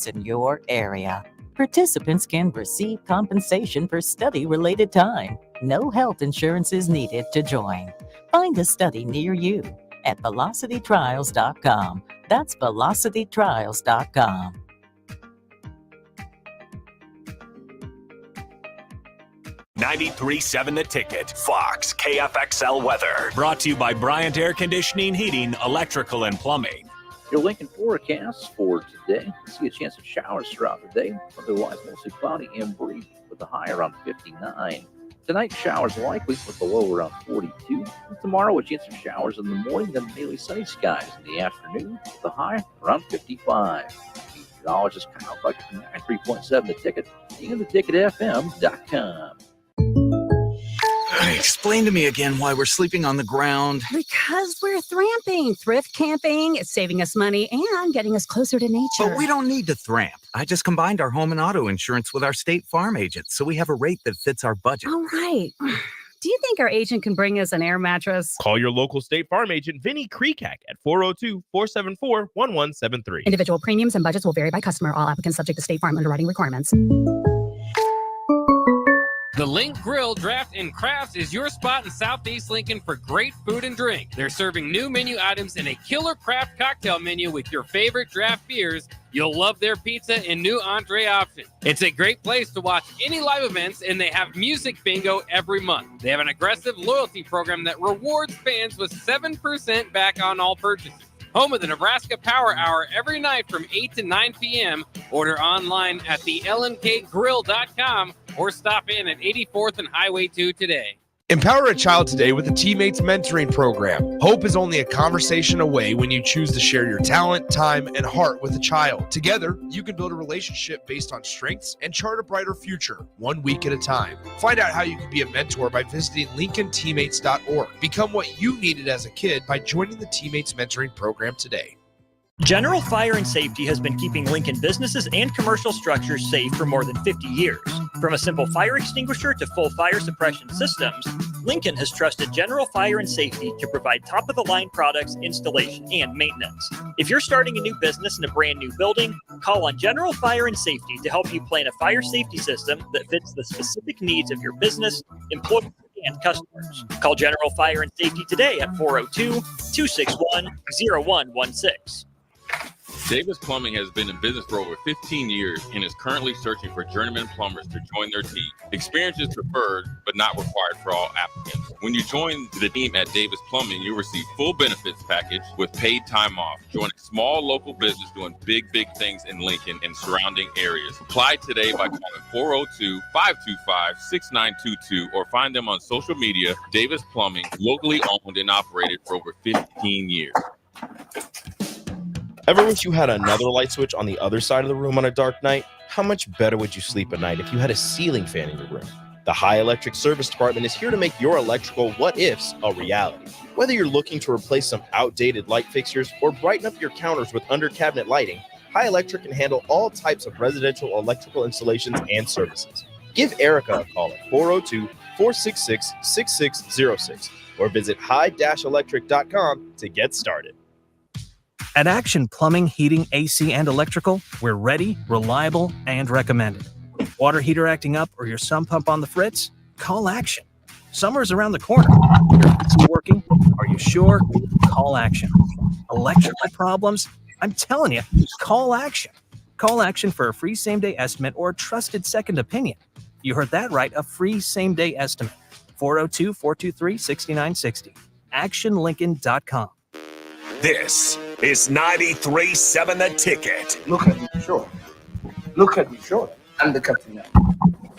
in your area. Participants can receive compensation for study-related time. No health insurance is needed to join. Find a study near you at velocitytrials.com. That's velocitytrials.com. .93.7 The Ticket, Fox, KFXL weather. Brought to you by Bryant Air Conditioning, Heating, Electrical, and Plumbing. Your Lincoln forecast for today. See a chance of showers throughout the day. Otherwise, mostly cloudy and brief with a high around 59. Tonight, showers likely with the low around 42. And tomorrow, a chance of showers in the morning, then mainly sunny skies in the afternoon with a high around 55. Meteorologist Kyle Bucket from 93.7 The Ticket and theticketfm.com. Explain to me again why we're sleeping on the ground. Because we're thramping. Thrift camping. It's saving us money and getting us closer to nature. But we don't need to thramp. I just combined our home and auto insurance with our State Farm agent, so we have a rate that fits our budget. All right. Do you think our agent can bring us an air mattress? Call your local State Farm agent, Vinny Kreekak, at 402-474-1173. Individual premiums and budgets will vary by customer. All applicants subject to State Farm underwriting requirements. The Link Grill, Draft, and Crafts is your spot in Southeast Lincoln for great food and drink. They're serving new menu items and a killer craft cocktail menu with your favorite draft beers. You'll love their pizza and new entree option. It's a great place to watch any live events, and they have music bingo every month. They have an aggressive loyalty program that rewards fans with 7% back on all purchases. Home of the Nebraska Power Hour every night from 8 to 9 p.m. Order online at thelnkgrill.com or stop in at 84th and Highway 2 today. Empower a child today with the Teammates Mentoring Program. Hope is only a conversation away when you choose to share your talent, time, and heart with a child. Together, you can build a relationship based on strengths and chart a brighter future, 1 week at a time. Find out how you can be a mentor by visiting LincolnTeammates.org. Become what you needed as a kid by joining the Teammates Mentoring Program today. General Fire and Safety has been keeping Lincoln businesses and commercial structures safe for more than 50 years. From a simple fire extinguisher to full fire suppression systems, Lincoln has trusted General Fire and Safety to provide top-of-the-line products, installation, and maintenance. If you're starting a new business in a brand new building, call on General Fire and Safety to help you plan a fire safety system that fits the specific needs of your business, employees, and customers. Call General Fire and Safety today at 402-261-0116. Davis Plumbing has been in business for over 15 years and is currently searching for journeyman plumbers to join their team. Experience is preferred, but not required for all applicants. When you join the team at Davis Plumbing, you'll receive full benefits package with paid time off. Join a small local business doing big things in Lincoln and surrounding areas. Apply today by calling 402-525-6922 or find them on social media. Davis Plumbing, locally owned and operated for over 15 years. Ever wish you had another light switch on the other side of the room on a dark night? How much better would you sleep at night if you had a ceiling fan in your room? The High Electric Service Department is here to make your electrical what-ifs a reality. Whether you're looking to replace some outdated light fixtures or brighten up your counters with under-cabinet lighting, High Electric can handle all types of residential electrical installations and services. Give Erica a call at 402-466-6606 or visit high-electric.com to get started. At Action Plumbing, Heating, AC, and Electrical, we're ready, reliable, and recommended. Water heater acting up or your sump pump on the fritz? Call Action. Summer's around the corner. Is it working? Are you sure? Call Action. Electrical problems? I'm telling you, call Action. Call Action for a free same-day estimate or a trusted second opinion. You heard that right, a free same-day estimate. 402-423-6960. ActionLincoln.com. This is 93.7 The Ticket. Look at me, sure. Look at me, sure. I'm the captain now.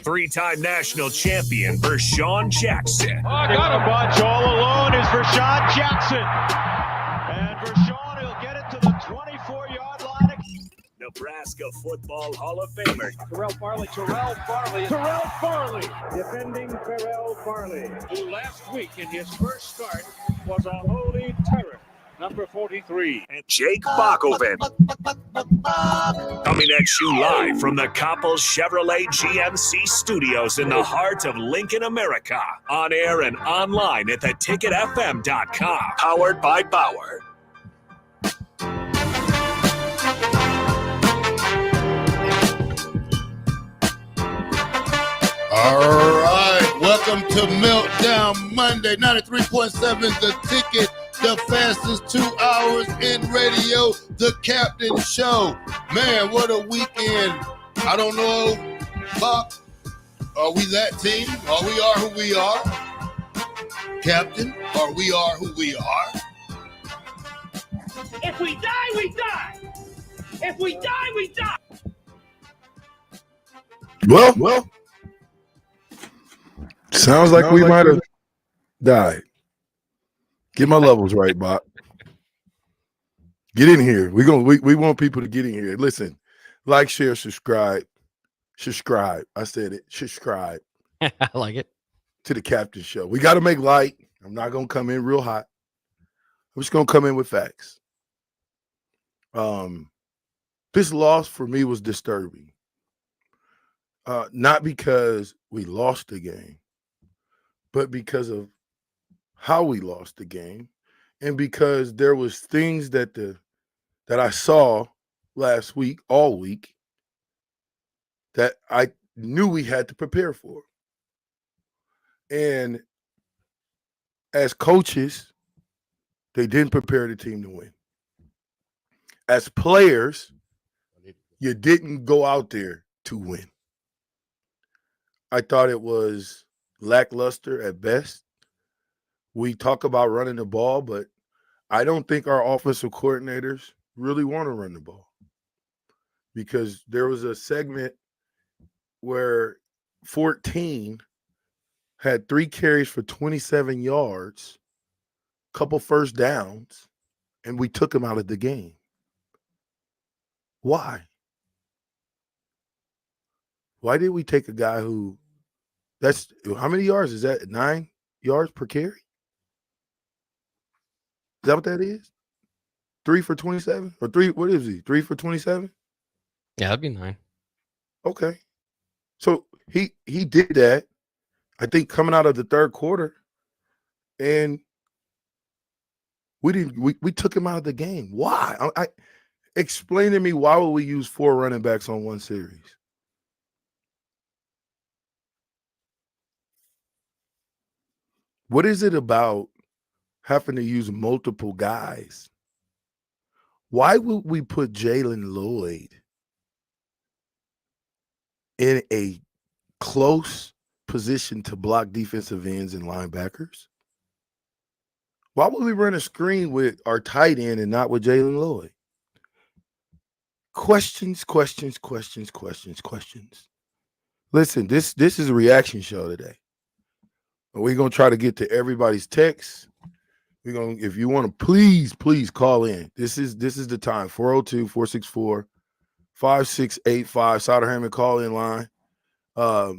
Three-time national champion Vershawn Jackson. Oh, I got a bunch all alone is Vershawn Jackson. And Vershawn will get it to the 24-yard line. Nebraska Football Hall of Famer. Terrell Farley. Defending Terrell Farley, who last week in his first start was a holy terror. Number 43. And Jake Bakoven. Coming at you live from the Coppels Chevrolet GMC studios in the heart of Lincoln, America. On air and online at theticketfm.com. Powered by Bauer. Welcome to Meltdown Monday. 93.7 is the ticket. The fastest 2 hours in radio. The Captain Show. Man, what a weekend. I don't know, Bob. Are we that team? Or we are who we are? Captain, or we are who we are? If we die, we die. If we die, we die. Well, sounds like we might have died. Get my levels right, Bob. Get in here. We want people to get in here. Listen, like, share, subscribe. Subscribe. I said it. Subscribe. I like it. To the Captain Show. We got to make light. I'm not going to come in real hot. I'm just going to come in with facts. This loss for me was disturbing. Not because we lost the game, but because of how we lost the game, and because there was things that I saw last week, all week, that I knew we had to prepare for. And as coaches, they didn't prepare the team to win. As players, you didn't go out there to win. I thought it was lackluster at best. We talk about running the ball, but I don't think our offensive coordinators really want to run the ball, because there was a segment where 14 had 3 carries for 27 yards, couple first downs, and we took him out of the game. Why? Why did we take a guy who, that's, how many yards is that? 9 yards per carry? Is that what that is? 3 for 27? Or 3, what is he? 3 for 27? Yeah, that'd be 9. Okay. So he did that, I think, coming out of the third quarter, and we took him out of the game. Why? I explain to me, why would we use 4 running backs on one series? What is it about having to use multiple guys? Why would we put Jalen Lloyd in a close position to block defensive ends and linebackers? Why would we run a screen with our tight end and not with Jalen Lloyd? Questions. Listen, this is a reaction show today. We're going to try to get to everybody's texts. We're going to, if you want to, please call in. This is the time. 402-464-5685, Sauterhammond call-in line. I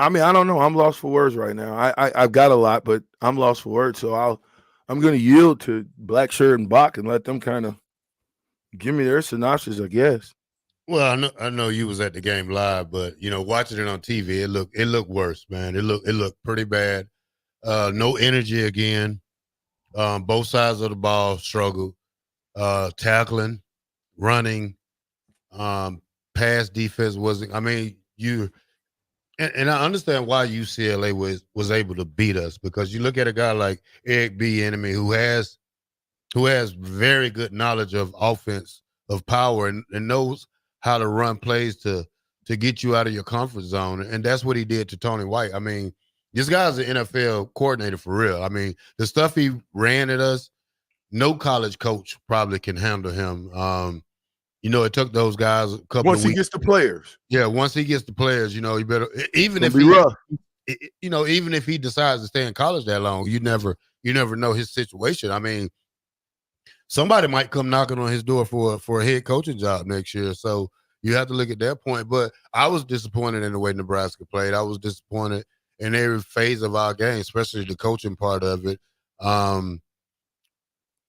mean, I don't know. I'm lost for words right now. I've got a lot, but I'm lost for words. So I'm going to yield to Black Shirt and Bach and let them kind of give me their synopsis, I guess. Well, I know you was at the game live, but watching it on TV, it looked worse, man. It looked pretty bad. No energy again. Both sides of the ball struggled. Tackling, running, pass defense wasn't. I mean, and I understand why UCLA was able to beat us, because you look at a guy like Eric Bieniemy who has very good knowledge of offense, of power, and knows how to run plays to get you out of your comfort zone. And that's what he did to Tony White. I mean, this guy's an NFL coordinator for real. I mean, the stuff he ran at us, no college coach probably can handle him. It took those guys a couple of weeks. Once he gets the players. Yeah, once he gets the players, you better, even if even if he decides to stay in college that long, you never know his situation. I mean, somebody might come knocking on his door for a head coaching job next year. So you have to look at that point. But I was disappointed in the way Nebraska played. I was disappointed in every phase of our game, especially the coaching part of it.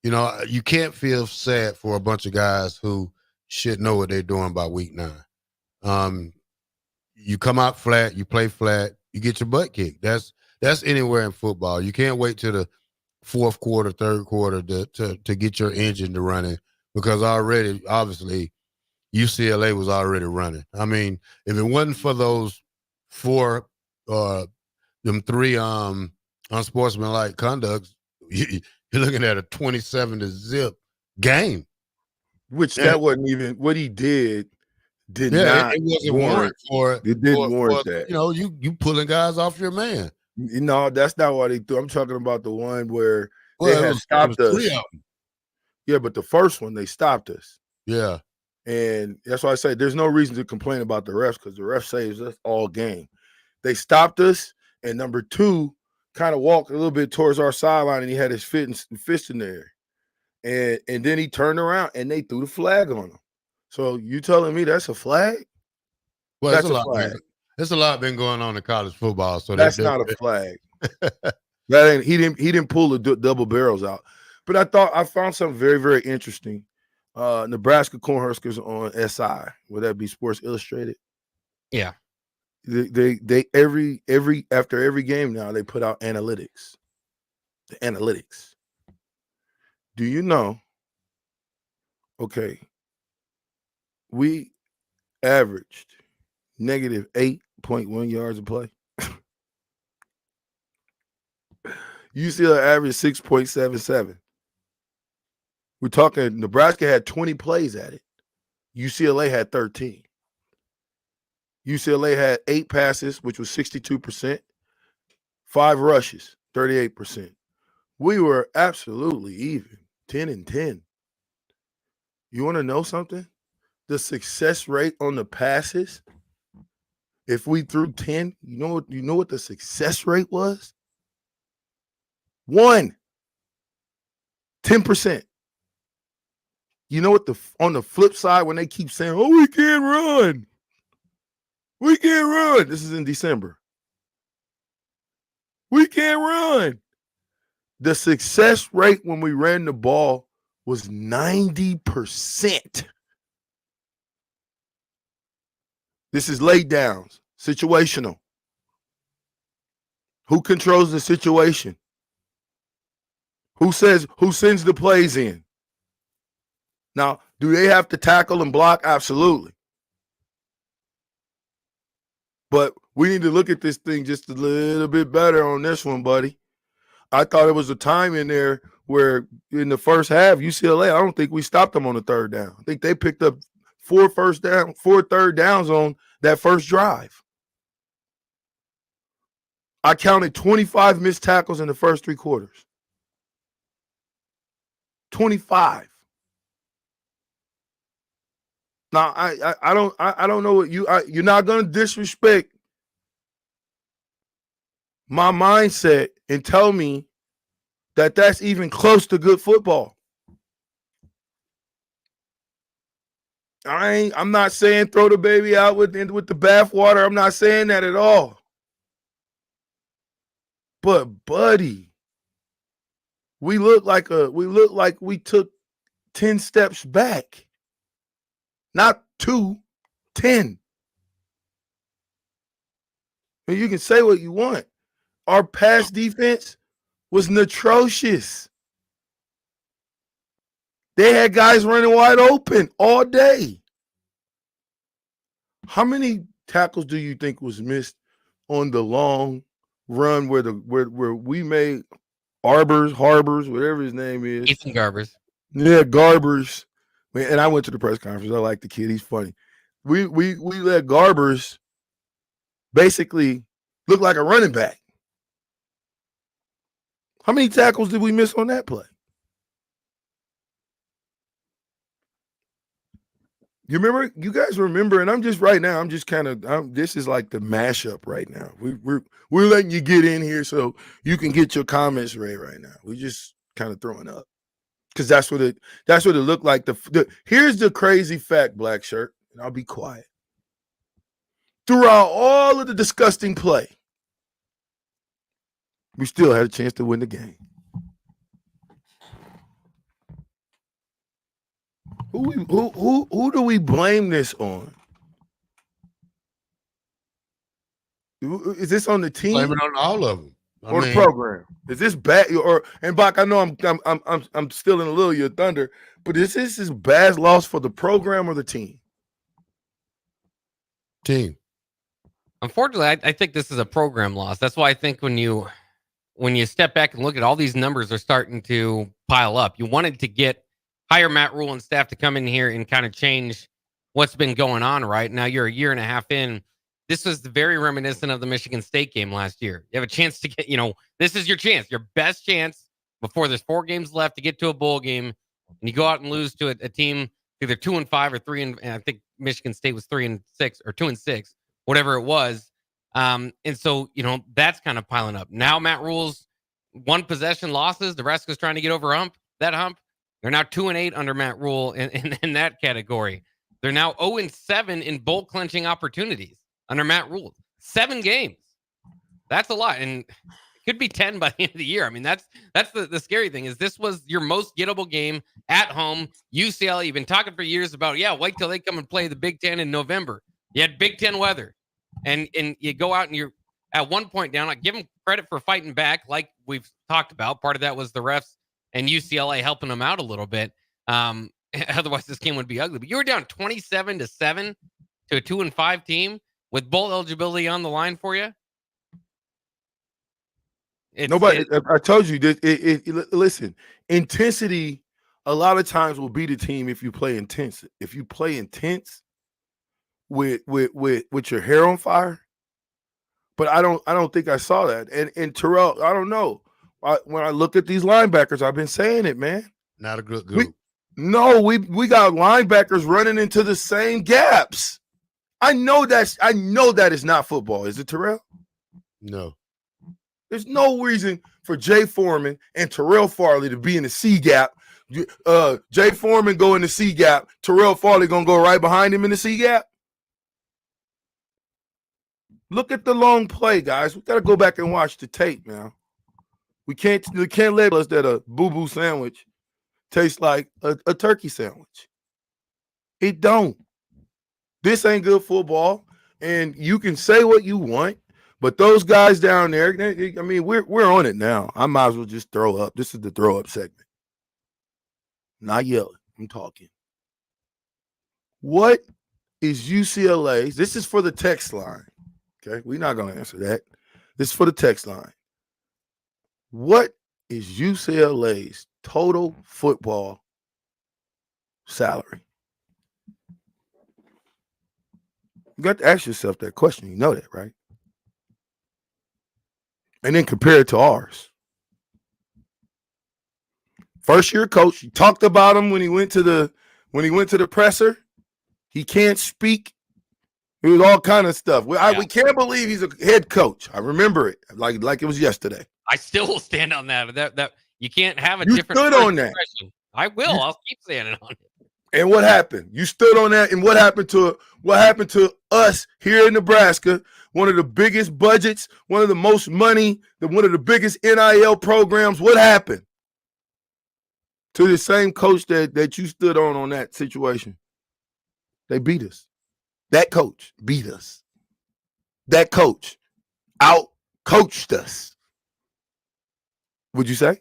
You can't feel sad for a bunch of guys who should know what they're doing by week 9. You come out flat, you play flat, you get your butt kicked. That's anywhere in football. You can't wait till the fourth quarter, third quarter to get your engine to running, because already, obviously, UCLA was already running. I mean, if it wasn't for those four, them three unsportsmanlike conducts, you're looking at a 27-0 game. Which that wasn't even what he did. Did not. It wasn't warrant for it. It didn't warrant that. You know, you pulling guys off your man. No, that's not what they do. I'm talking about the one where they had stopped us. Yeah, but the first one they stopped us. Yeah. And that's why I say there's no reason to complain about the refs because the ref saves us all game. They stopped us, and number two kind of walked a little bit towards our sideline, and he had his fist in there. And then he turned around, and they threw the flag on him. So you telling me that's a flag? Well, that's a flag. There's a lot been going on in college football. So that's not a flag. That ain't he didn't pull the double barrels out. But I found something very, very interesting. Nebraska Cornhuskers on SI. Would that be Sports Illustrated? Yeah. They after every game now they put out analytics. The analytics. Do you know? Okay. We averaged negative 8.1 yards a play. UCLA averaged 6.77. We're talking Nebraska had 20 plays at it. UCLA had 13. UCLA had 8 passes, which was 62%, 5 rushes, 38%. We were absolutely even, 10-10. You want to know something? The success rate on the passes, if we threw 10, you know what the success rate was? 10%. You know what on the flip side, when they keep saying, oh, we can't run. We can't run. This is in December. We can't run. The success rate when we ran the ball was 90%. This is lay downs, situational. Who controls the situation? Who sends the plays in? Now, do they have to tackle and block? Absolutely. But we need to look at this thing just a little bit better on this one, buddy. I thought it was a time in there where in the first half, UCLA, I don't think we stopped them on the third down. I think they picked up 4 third downs on that first drive. I counted 25 missed tackles in the first 3 quarters. 25. Now I don't know what you're not gonna disrespect my mindset and tell me that that's even close to good football. I'm not saying throw the baby out with the bathwater. I'm not saying that at all. But buddy, we look like we took 10 steps back. Not 2, 10. And you can say what you want. Our pass defense was atrocious. They had guys running wide open all day. How many tackles do you think was missed on the long run where we made Harbors, whatever his name is? Ethan Garbers. Yeah, Garbers. And I went to the press conference. I like the kid. He's funny. We let Garbers basically look like a running back. How many tackles did we miss on that play? You remember? You guys remember? And this is like the mashup right now. We're letting you get in here so you can get your comments read right now. We're just kind of throwing up. Because that's what it looked like. Here's the crazy fact, Black Shirt, and I'll be quiet. Throughout all of the disgusting play, we still had a chance to win the game. Who do we blame this on? Is this on the team? Blame it on all of them. The program? Is this bad? And Bach, I know I'm stealing a little of your thunder, but is this bad loss for the program or the team? team. Unfortunately, I think this is a program loss. That's why I think when you step back and look at all these numbers are starting to pile up. You wanted to hire Matt Rule and staff to come in here and kind of change what's been going on right now. You're a year and a half in. This was very reminiscent of the Michigan State game last year. You have a chance to get, this is your chance, your best chance before there's 4 games left to get to a bowl game, and you go out and lose to a team either 2-5 or 3 and I think Michigan State was 3-6 or 2-6, whatever it was. And so, that's kind of piling up. Now Matt Rule's 1 possession losses. Nebraska's trying to get over that hump. They're now 2-8 under Matt Rule in that category. They're now 0-7 in bowl clinching opportunities under Matt Rule. 7 games. That's a lot. And it could be 10 by the end of the year. I mean, that's the scary thing is this was your most gettable game at home. UCLA, you've been talking for years about, wait till they come and play the Big Ten in November. You had Big Ten weather. And you go out and you're at one point down. I give them credit for fighting back like we've talked about. Part of that was the refs and UCLA helping them out a little bit. Otherwise, this game would be ugly. But you were down 27-7 to a 2-5 team with bowl eligibility on the line for you. I told you that. Listen, intensity a lot of times will beat a team if you play intense. If you play intense with your hair on fire. But I don't think I saw that. And Terrell, I don't know. When I look at these linebackers, I've been saying it, man. Not a good group. We got linebackers running into the same gaps. I know that is not football. Is it, Terrell? No. There's no reason for Jay Foreman and Terrell Farley to be in the C gap. Jay Foreman go in the C gap. Terrell Farley gonna go right behind him in the C gap. Look at the long play, guys. We got to go back and watch the tape now. We can't label us that a boo-boo sandwich tastes like a turkey sandwich. It don't. This ain't good football, and you can say what you want, but those guys down there, I mean, we're on it now. I might as well just throw up. This is the throw up segment. Not yelling. I'm talking. What is UCLA's? This is for the text line. Okay, we're not going to answer that. This is for the text line. What is UCLA's total football salary? You got to ask yourself that question. You know that, right? And then compare it to ours. First year coach, you talked about him when he went to the presser. He can't speak. It was all kind of stuff. We can't believe he's a head coach. I remember it like it was yesterday. I still will stand on that. That you can't have a you different stood on that. impression. I will. I'll keep standing on it. And what happened? You stood on that. And what happened to us here in Nebraska? One of the biggest budgets, one of the most money, one of the biggest NIL programs. What happened to the same coach that you stood on that situation? They beat us. That coach beat us. That coach out-coached us. Would you say?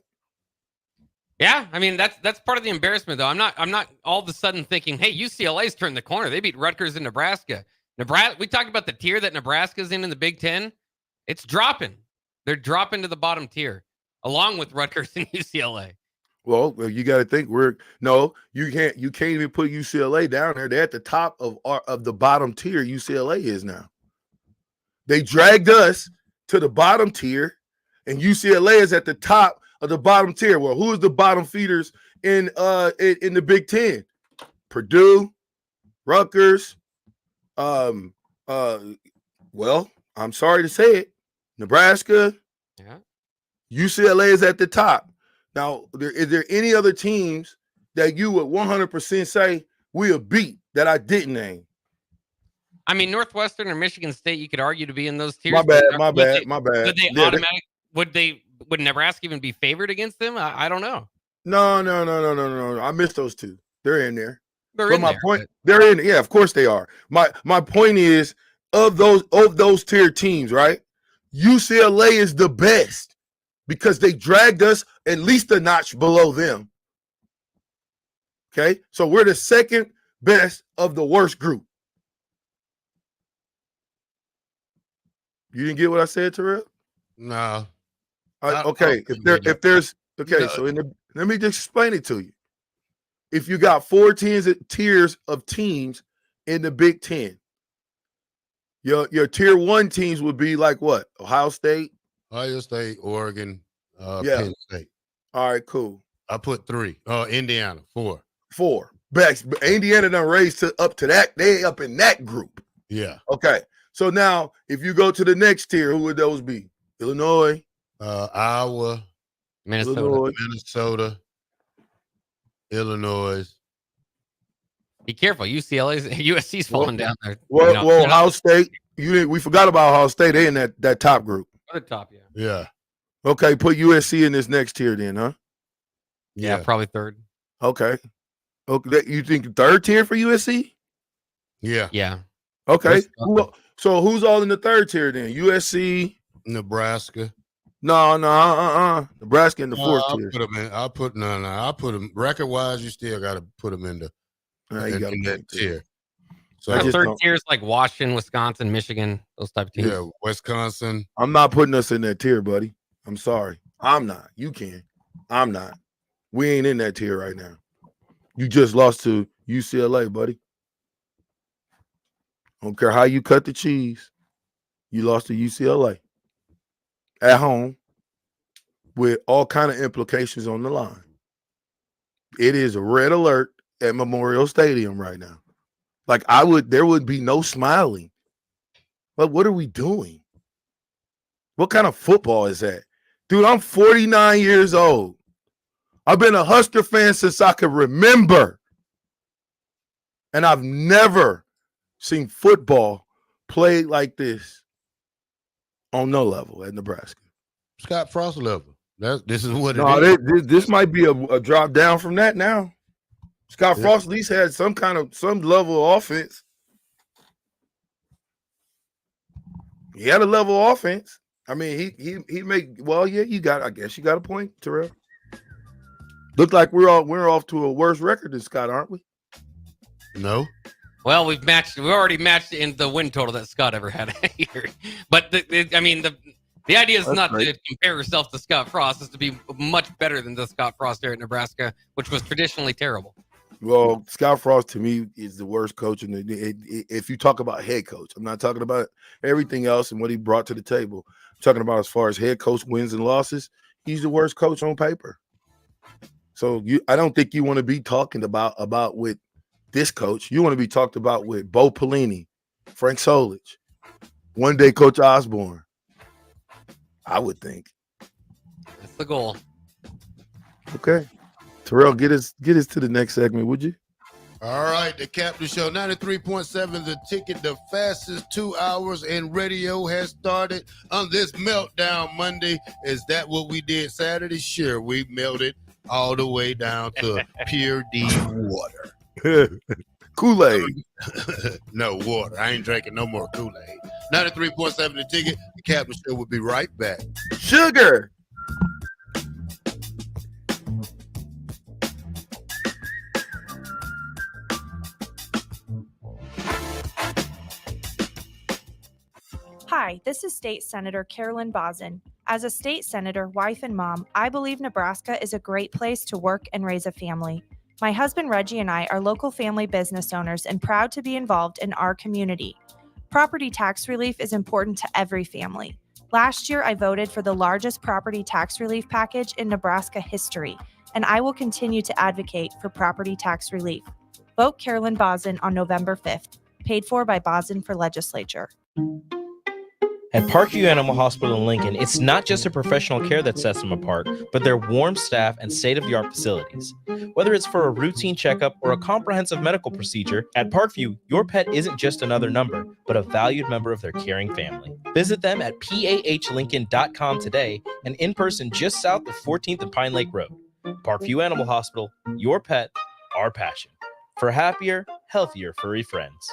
Yeah, I mean that's part of the embarrassment, though. I'm not all of a sudden thinking, hey, UCLA's turned the corner. They beat Rutgers in Nebraska. We talked about the tier that Nebraska's in the Big Ten. It's dropping. They're dropping to the bottom tier, along with Rutgers and UCLA. Well, you got to think you can't even put UCLA down there. They're at the top of the bottom tier. UCLA is now. They dragged us to the bottom tier, and UCLA is at the top of the bottom tier. Well, who is the bottom feeders in the Big Ten? Purdue, Rutgers. Well, I'm sorry to say it, Nebraska. Yeah. UCLA is at the top. Now, is there any other teams that you would 100% say we have beat that I didn't name? I mean, Northwestern or Michigan State, you could argue to be in those tiers. My bad. Would Nebraska even be favored against them? I don't know. No. I missed those two. They're in there. They're in. Yeah, of course they are. My point is of those tier teams, right? UCLA is the best because they dragged us at least a notch below them. Okay, so we're the second best of the worst group. You didn't get what I said, Terrell? No. Okay. If there's so let me just explain it to you. If you got 4 tiers of teams in the Big Ten, your tier 1 teams would be like what? Ohio State, Oregon, Penn State. All right, cool. I put 3. Indiana, 4. 4. Indiana done raised up to that. They up in that group. Yeah. Okay. So now, if you go to the next tier, who would those be? Illinois, Iowa, Minnesota, Illinois. Be careful. USC's falling down there. Well, Ohio State. We forgot about Ohio State. They in that top group. The top, yeah. Yeah. Okay, put USC in this next tier then, huh? Yeah, probably 3rd. Okay. You think 3rd tier for USC? Yeah. Yeah. Okay. So who's all in the 3rd tier then? USC, Nebraska. No. Nebraska in the 4th tier. I'll put them record wise. You still got to put them in that tier. So 3rd tier is like Washington, Wisconsin, Michigan, those type of teams. Yeah, Wisconsin. I'm not putting us in that tier, buddy. I'm sorry. I'm not. You can. I'm not. We ain't in that tier right now. You just lost to UCLA, buddy. Don't care how you cut the cheese. You lost to UCLA at home with all kind of implications on the line. It is a red alert at Memorial Stadium right now. Like there would be no smiling. But what are we doing? What kind of football is that? Dude, I'm 49 years old. I've been a Husker fan since I could remember. And I've never seen football played like this on no level at Nebraska. Scott Frost level. This is what it is. This might be a drop down from that now. Scott Frost at least had some level of offense. He had a level of offense. I mean, he make I guess you got a point, Terrell. Look like we're off to a worse record than Scott, aren't we? No. Well, we've already matched in the win total that Scott ever had here. But the idea is not to compare yourself to Scott Frost, is to be much better than the Scott Frost there at Nebraska, which was traditionally terrible. Well, Scott Frost to me is the worst coach if you talk about head coach. I'm not talking about everything else and what he brought to the table. I'm talking about as far as head coach wins and losses. He's the worst coach on paper. So I don't think you want to be talking about with this coach. You want to be talked about with Bo Pelini, Frank Solich, one day Coach Osborne. I would think. That's the goal. Okay. Terrell, get us to the next segment, would you? All right, the Captain Show, 93.7 The Ticket, the fastest 2 hours in radio has started on this Meltdown Monday. Is that what we did Saturday? Sure, we melted all the way down to pure D water. Kool-Aid. No, water. I ain't drinking no more Kool-Aid. 93.7 The Ticket, the Captain Show will be right back. Sugar. Hi, this is State Senator Carolyn Bosden. As a state senator, wife, and mom, I believe Nebraska is a great place to work and raise a family. My husband Reggie and I are local family business owners and proud to be involved in our community. Property tax relief is important to every family. Last year, I voted for the largest property tax relief package in Nebraska history, and I will continue to advocate for property tax relief. Vote Carolyn Bosden on November 5th, paid for by Bosden for Legislature. At Parkview Animal Hospital in Lincoln, it's not just the professional care that sets them apart, but their warm staff and state-of-the-art facilities. Whether it's for a routine checkup or a comprehensive medical procedure, at Parkview, your pet isn't just another number, but a valued member of their caring family. Visit them at pahlincoln.com today and in person just south of 14th and Pine Lake Road. Parkview Animal Hospital, your pet, our passion. For happier, healthier furry friends.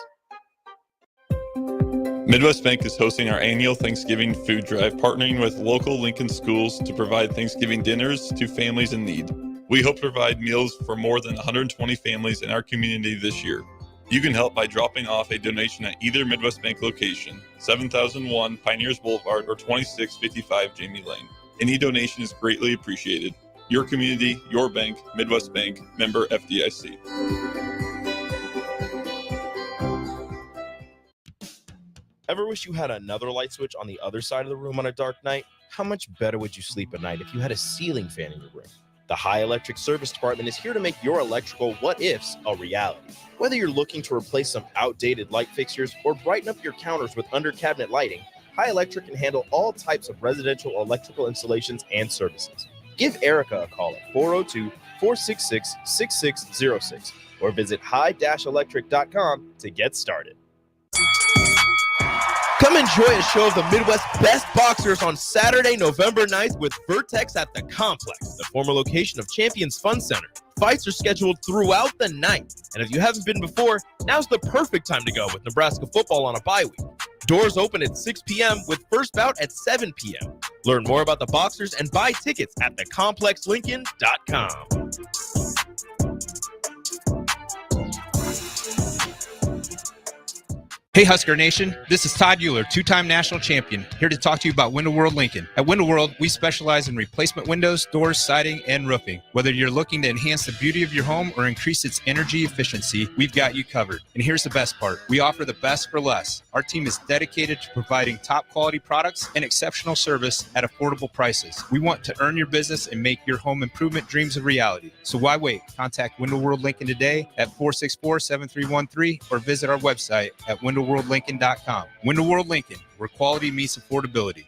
Midwest Bank is hosting our annual Thanksgiving food drive, partnering with local Lincoln schools to provide Thanksgiving dinners to families in need. We hope to provide meals for more than 120 families in our community this year. You can help by dropping off a donation at either Midwest Bank location, 7001 Pioneers Boulevard or 2655 Jamie Lane. Any donation is greatly appreciated. Your community, your bank, Midwest Bank, member FDIC. Ever wish you had another light switch on the other side of the room on a dark night? How much better would you sleep at night if you had a ceiling fan in your room? The High Electric Service Department is here to make your electrical what-ifs a reality. Whether you're looking to replace some outdated light fixtures or brighten up your counters with under-cabinet lighting, High Electric can handle all types of residential electrical installations and services. Give Erica a call at 402-466-6606 or visit high-electric.com to get started. Come enjoy a show of the Midwest's best boxers on Saturday, November 9th with Vertex at the Complex, the former location of Champions Fun Center. Fights are scheduled throughout the night, and if you haven't been before, now's the perfect time to go with Nebraska football on a bye week. Doors open at 6 p.m. with first bout at 7 p.m. Learn more about the boxers and buy tickets at thecomplexlincoln.com. Hey Husker Nation, this is Todd Euler, two-time national champion, here to talk to you about Window World Lincoln. At Window World, we specialize in replacement windows, doors, siding, and roofing. Whether you're looking to enhance the beauty of your home or increase its energy efficiency, we've got you covered. And here's the best part. We offer the best for less. Our team is dedicated to providing top-quality products and exceptional service at affordable prices. We want to earn your business and make your home improvement dreams a reality. So why wait? Contact Window World Lincoln today at 464-7313 or visit our website at windowworldlincoln.com. Window World Lincoln, where quality meets affordability.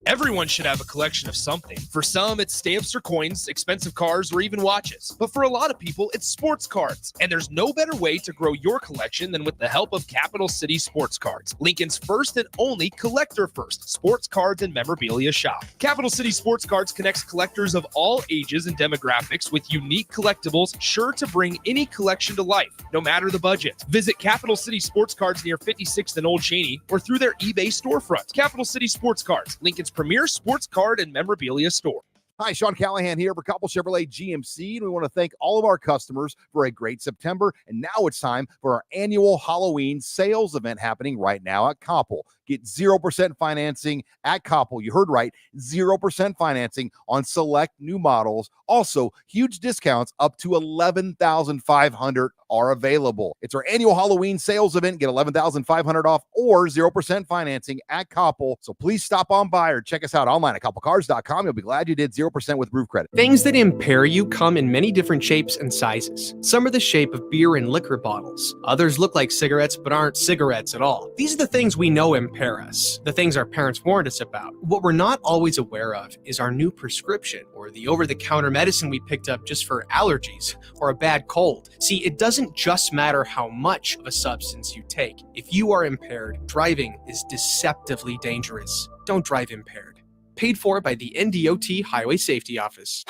Everyone should have a collection of something. For some, it's stamps or coins, expensive cars, or even watches. But for a lot of people, it's sports cards. And there's no better way to grow your collection than with the help of Capital City Sports Cards, Lincoln's first and only collector-first sports cards and memorabilia shop. Capital City Sports Cards connects collectors of all ages and demographics with unique collectibles sure to bring any collection to life, no matter the budget. Visit Capital City Sports Cards near 56th and Old Cheney or through their eBay storefront. Capital City Sports Cards, Lincoln's premier sports card and memorabilia store. Hi, Sean Callahan here for Coppell Chevrolet GMC, and we want to thank all of our customers for a great September. And now it's time for our annual Halloween sales event happening right now at Coppell. Get 0% financing at Coppell. You heard right, 0% financing on select new models. Also, huge discounts up to $11,500 are available. It's our annual Halloween sales event. Get $11,500 off or 0% financing at Coppell. So please stop on by or check us out online at CoppellCars.com. You'll be glad you did. 0% with roof credit. Things that impair you come in many different shapes and sizes. Some are the shape of beer and liquor bottles. Others look like cigarettes but aren't cigarettes at all. These are the things we know impair us, the things our parents warned us about. What we're not always aware of is our new prescription or the over-the-counter medicine we picked up just for allergies or a bad cold. See, it doesn't just matter how much of a substance you take. If you are impaired, driving is deceptively dangerous. Don't drive impaired. Paid for by the NDOT Highway Safety Office.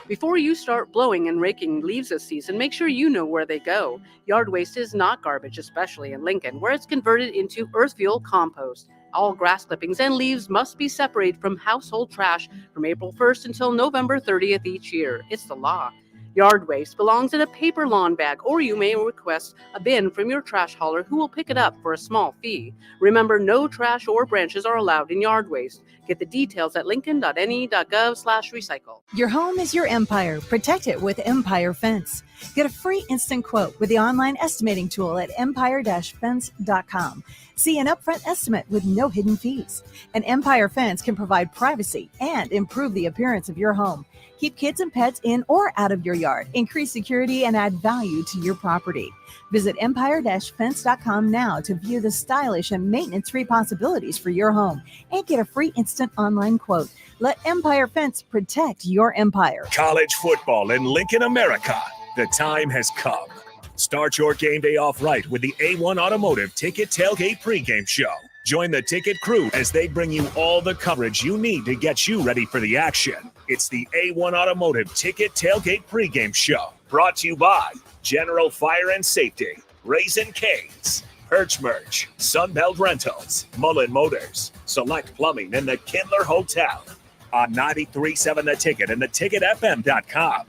Before you start blowing and raking leaves this season, make sure you know where they go. Yard waste is not garbage, especially in Lincoln, where it's converted into earth fuel compost. All grass clippings and leaves must be separated from household trash from April 1st until November 30th each year. It's the law. Yard waste belongs in a paper lawn bag, or you may request a bin from your trash hauler who will pick it up for a small fee. Remember, no trash or branches are allowed in yard waste. Get the details at lincoln.ne.gov/recycle. Your home is your empire. Protect it with Empire Fence. Get a free instant quote with the online estimating tool at empire-fence.com. See an upfront estimate with no hidden fees. An Empire Fence can provide privacy and improve the appearance of your home. Keep kids and pets in or out of your yard. Increase security and add value to your property. Visit empire-fence.com now to view the stylish and maintenance-free possibilities for your home and get a free instant online quote. Let Empire Fence protect your empire. College football in Lincoln, America. The time has come. Start your game day off right with the A1 Automotive Ticket Tailgate pregame show. Join the ticket crew as they bring you all the coverage you need to get you ready for the action. It's the A1 Automotive Ticket Tailgate pregame show. Brought to you by General Fire and Safety, Raisin Canes, Perch Merch, Sunbelt Rentals, Mullen Motors, Select Plumbing, and the Kindler Hotel. On 93.7 The Ticket and theticketfm.com.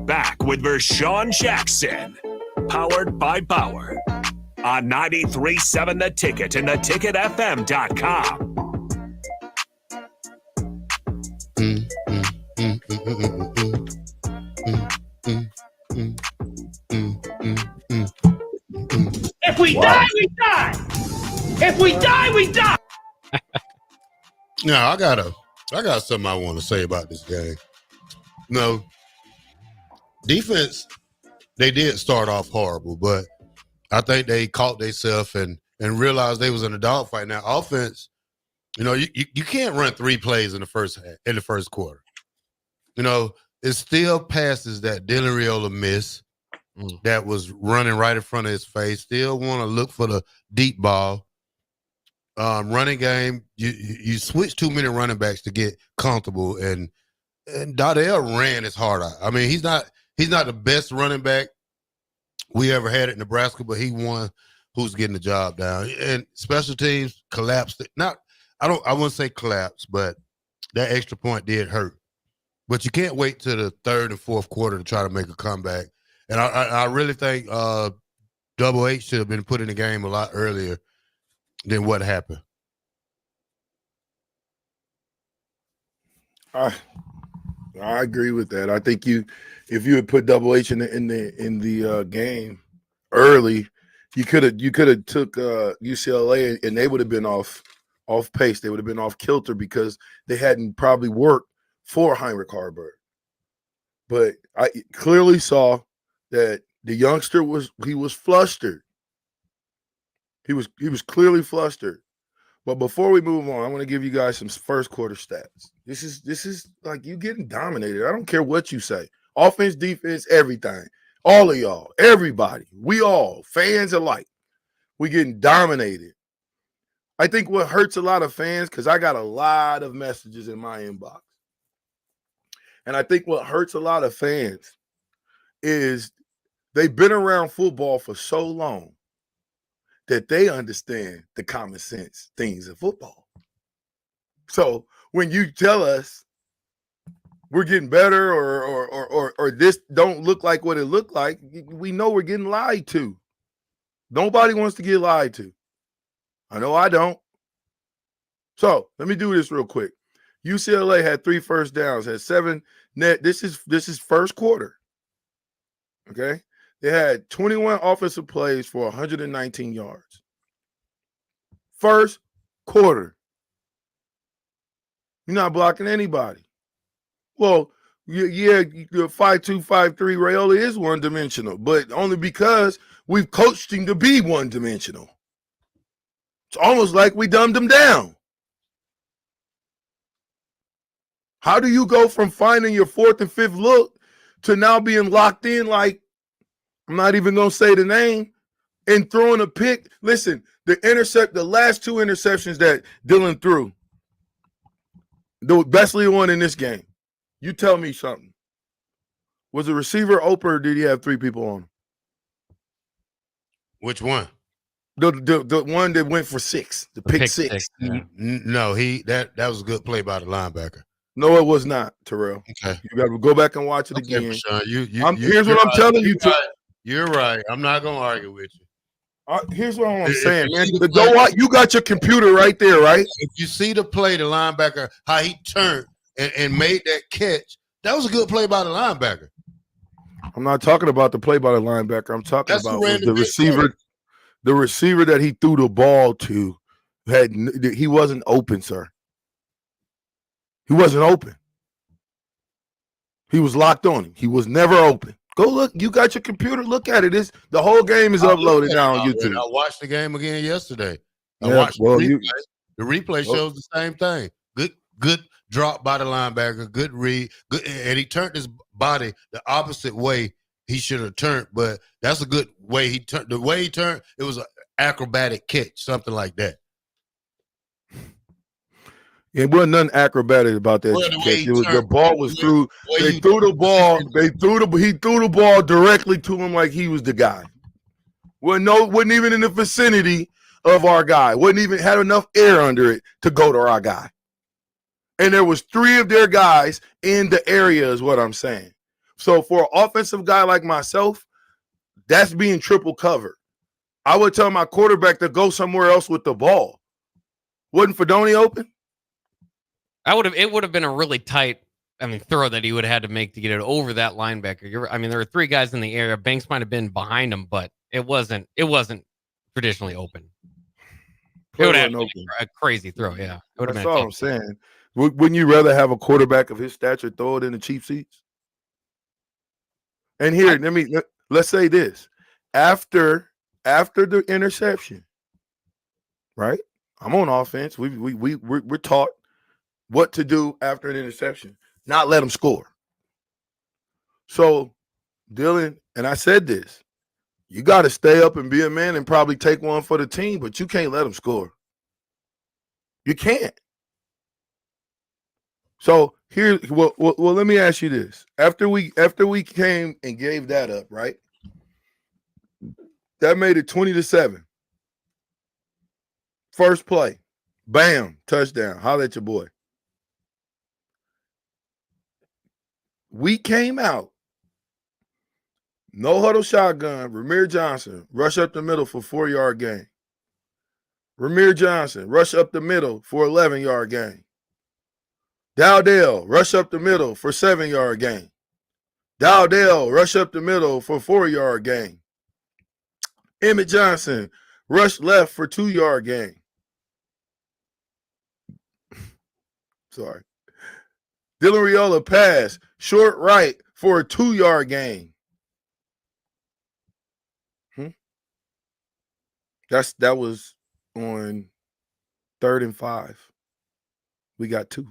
Back with Vershawn Jackson. Powered by Bauer. On 93.7 The Ticket and theticketfm.com. If we die, we die. If we die, we die. Now I got something I want to say about this game. No, defense, they did start off horrible, but I think they caught themselves and realized they was in a dogfight. Now offense, you can't run 3 plays in the first quarter. It still passes that Dylan Riola miss that was running right in front of his face. Still want to look for the deep ball. Running game, you switch too many running backs to get comfortable, and Dardell ran his heart out. I mean, he's not the best running back we ever had at Nebraska, but he won who's getting the job done. And special teams collapsed. I wouldn't say collapse, but that extra point did hurt. But you can't wait till the third and fourth quarter to try to make a comeback. And I really think Double H should have been put in the game a lot earlier than what happened. I agree with that. I think if you had put Double H in the game early, you could have took UCLA and they would have been off pace. They would have been off kilter because they hadn't probably worked for Heinrich Haarberg. But I clearly saw that the youngster was flustered. He was clearly flustered. But before we move on, I want to give you guys some first quarter stats. This is like you getting dominated. I don't care what you say. Offense, defense, everything. All of y'all, everybody, we all, fans alike, we getting dominated. I think what hurts a lot of fans, because I got a lot of messages in my inbox, and I think what hurts a lot of fans is they've been around football for so long that they understand the common sense things of football. So when you tell us we're getting better or this don't look like what it looked like, we know we're getting lied to. Nobody wants to get lied to. I know I don't. So let me do this real quick. UCLA had 3 first downs, had 7 net. This is first quarter. Okay. They had 21 offensive plays for 119 yards. First quarter. You're not blocking anybody. Well, yeah, 5'2", 5'3", Raiola is one-dimensional, but only because we've coached him to be one-dimensional. It's almost like we dumbed him down. How do you go from finding your 4th and 5th look to now being locked in like, I'm not even going to say the name, and throwing a pick? Listen, the last 2 interceptions that Dylan threw, the best one in this game. You tell me something. Was the receiver open or did he have 3 people on him? Which one? The one that went for 6, the pick 6. Yeah. No, that was a good play by the linebacker. No, it was not, Terrell. Okay. You got to go back and watch it again. Rashawn, here's what I'm telling you. You're right. I'm not going to argue with you. Here's what I'm saying, man. You got your computer right there, right? If you see the play, the linebacker, how he turned and made that catch, that was a good play by the linebacker. I'm not talking about the play by the linebacker. I'm talking about the receiver. The receiver that he threw the ball to he wasn't open, sir. He wasn't open. He was locked on him. He was never open. Go look. You got your computer. Look at it. The whole game is uploaded now on YouTube. I watched the game again yesterday. I watched the replay. The replay shows the same thing. Good drop by the linebacker. Good read. Good, and he turned his body the opposite way he should have turned. But that's a good way he turned. The way he turned, it was an acrobatic catch, something like that. It wasn't nothing acrobatic about that catch. The ball was through. They threw the ball. He threw the ball directly to him like he was the guy. Wasn't even in the vicinity of our guy. Wasn't even had enough air under it to go to our guy. And there was 3 of their guys in the area, is what I'm saying. So for an offensive guy like myself, that's being triple covered. I would tell my quarterback to go somewhere else with the ball. Wasn't Fedoni open? It would have been a really tight, throw that he would have had to make to get it over that linebacker. There were three guys in the area. Banks might have been behind him, but it wasn't traditionally open. It would have been a crazy throw, yeah. That's all I'm saying. Wouldn't you rather have a quarterback of his stature throw it in the cheap seats? And here, let's say this. After the interception, right? I'm on offense. We're taught what to do after an interception, not let them score. So, Dylan, and I said this, you got to stay up and be a man and probably take one for the team, but you can't let them score. You can't. So here, well, let me ask you this: after we came and gave that up, right? That made it 20-7. First play, bam, touchdown. Holla at your boy. We came out, no huddle shotgun. Ramir Johnson rush up the middle for 4-yard gain. Ramir Johnson rush up the middle for 11-yard gain. Dowdell rush up the middle for 7-yard gain. Dowdell rush up the middle for 4-yard gain. Emmett Johnson rush left for 2-yard gain. Sorry. Dylan Riola pass short right for a 2-yard gain. That was on 3rd and 5. We got 2.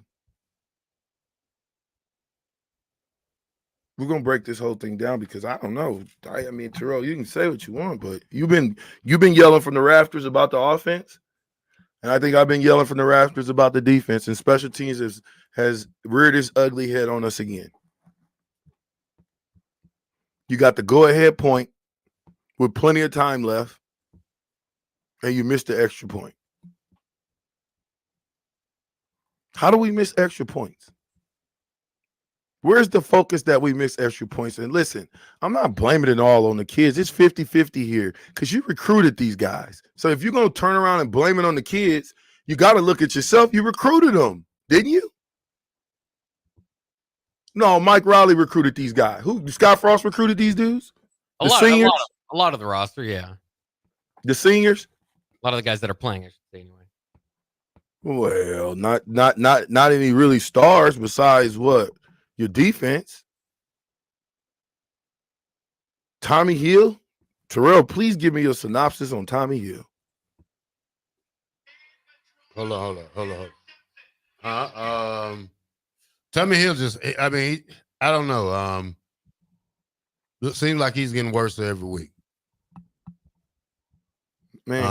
We're gonna break this whole thing down because I don't know. Terrell, you can say what you want, but you've been yelling from the rafters about the offense, and I think I've been yelling from the rafters about the defense. And special teams has reared its ugly head on us again. You got the go-ahead point with plenty of time left, and you missed the extra point. How do we miss extra points? Where's the focus that we miss extra points? And listen, I'm not blaming it all on the kids. It's 50-50 here because you recruited these guys. So if you're going to turn around and blame it on the kids, you got to look at yourself. You recruited them, didn't you? No, Mike Riley recruited these guys. Who? Scott Frost recruited these dudes? A lot of the roster, yeah. The seniors? A lot of the guys that are playing, I should say, anyway. Well, not any really stars besides what? Your defense. Tommy Hill. Terrell, please give me your synopsis on Tommy Hill. Hold on. Tommy Hill I don't know. It seems like he's getting worse every week. Man,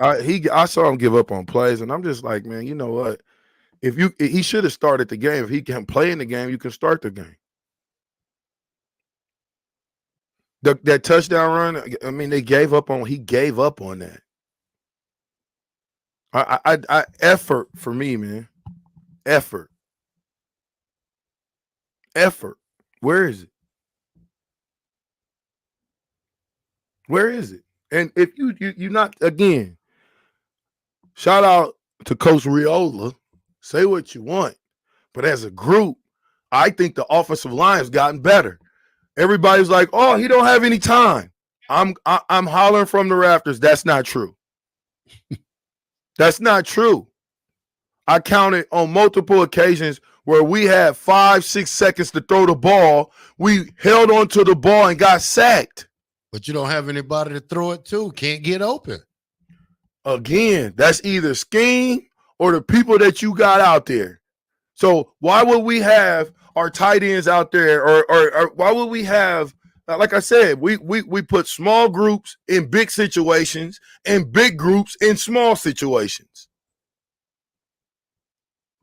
I saw him give up on plays, and I'm just like, man, you know what? He should have started the game. If he can play in the game, you can start the game. That touchdown run, he gave up on that. I effort for me, man. Effort. Where is it? Where is it? And if you're not, again, shout out to Coach Riola. Say what you want. But as a group, I think the offensive line has gotten better. Everybody's like, oh, he don't have any time. I'm hollering from the rafters. That's not true. That's not true. I counted on multiple occasions where we had 5-6 seconds to throw the ball. We held on to the ball and got sacked. But you don't have anybody to throw it to. Can't get open. Again, that's either scheme or the people that you got out there. So why would we have our tight ends out there, or why would we have, like I said, we put small groups in big situations and big groups in small situations.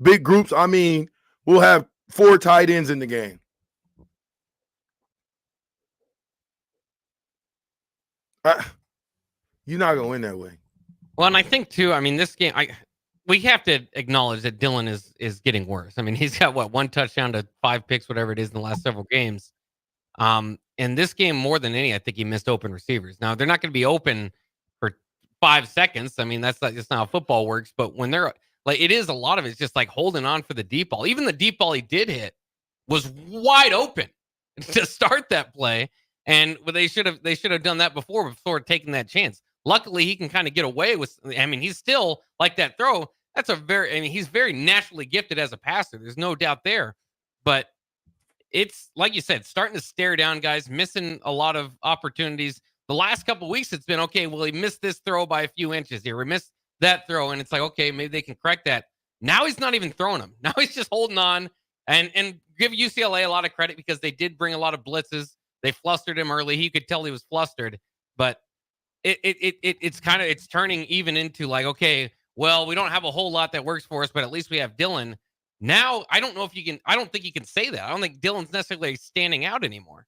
Big groups, we'll have 4 tight ends in the game. You're not going to win that way. Well, and I think, too, this game, we have to acknowledge that Dylan is getting worse. He's got, 1 touchdown to 5 picks, whatever it is, in the last several games. In this game, more than any, I think he missed open receivers. Now, they're not going to be open for 5 seconds. I mean, that's not how football works. But when they're like, it is a lot of it's just like holding on for the deep ball. Even the deep ball he did hit was wide open to start that play. And they should have done that before taking that chance. Luckily, he can kind of get away with. I mean, he's still like that throw. He's very naturally gifted as a passer. There's no doubt there. But it's like you said, starting to stare down guys, missing a lot of opportunities. The last couple of weeks, it's been okay. Well, he missed this throw by a few inches here. We missed that throw, and it's like, okay, maybe they can correct that. Now he's not even throwing them. Now he's just holding on, and give UCLA a lot of credit because they did bring a lot of blitzes. They flustered him early. He could tell he was flustered, but it's turning even into like, okay, well, we don't have a whole lot that works for us, but at least we have Dylan. Now, I don't think you can say that. I don't think Dylan's necessarily standing out anymore.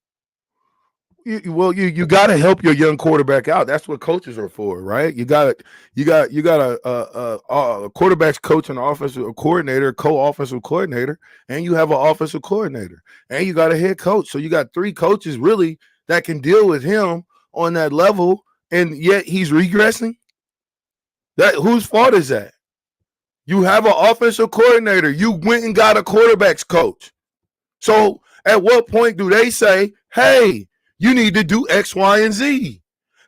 You got to help your young quarterback out. That's what coaches are for, right? You got a quarterback's coach and offensive coordinator, co-offensive coordinator, and you have an offensive coordinator, and you got a head coach. So you got 3 coaches really that can deal with him on that level, and yet he's regressing. That whose fault is that? You have an offensive coordinator. You went and got a quarterback's coach. So at what point do they say, hey, you need to do X, Y, and Z?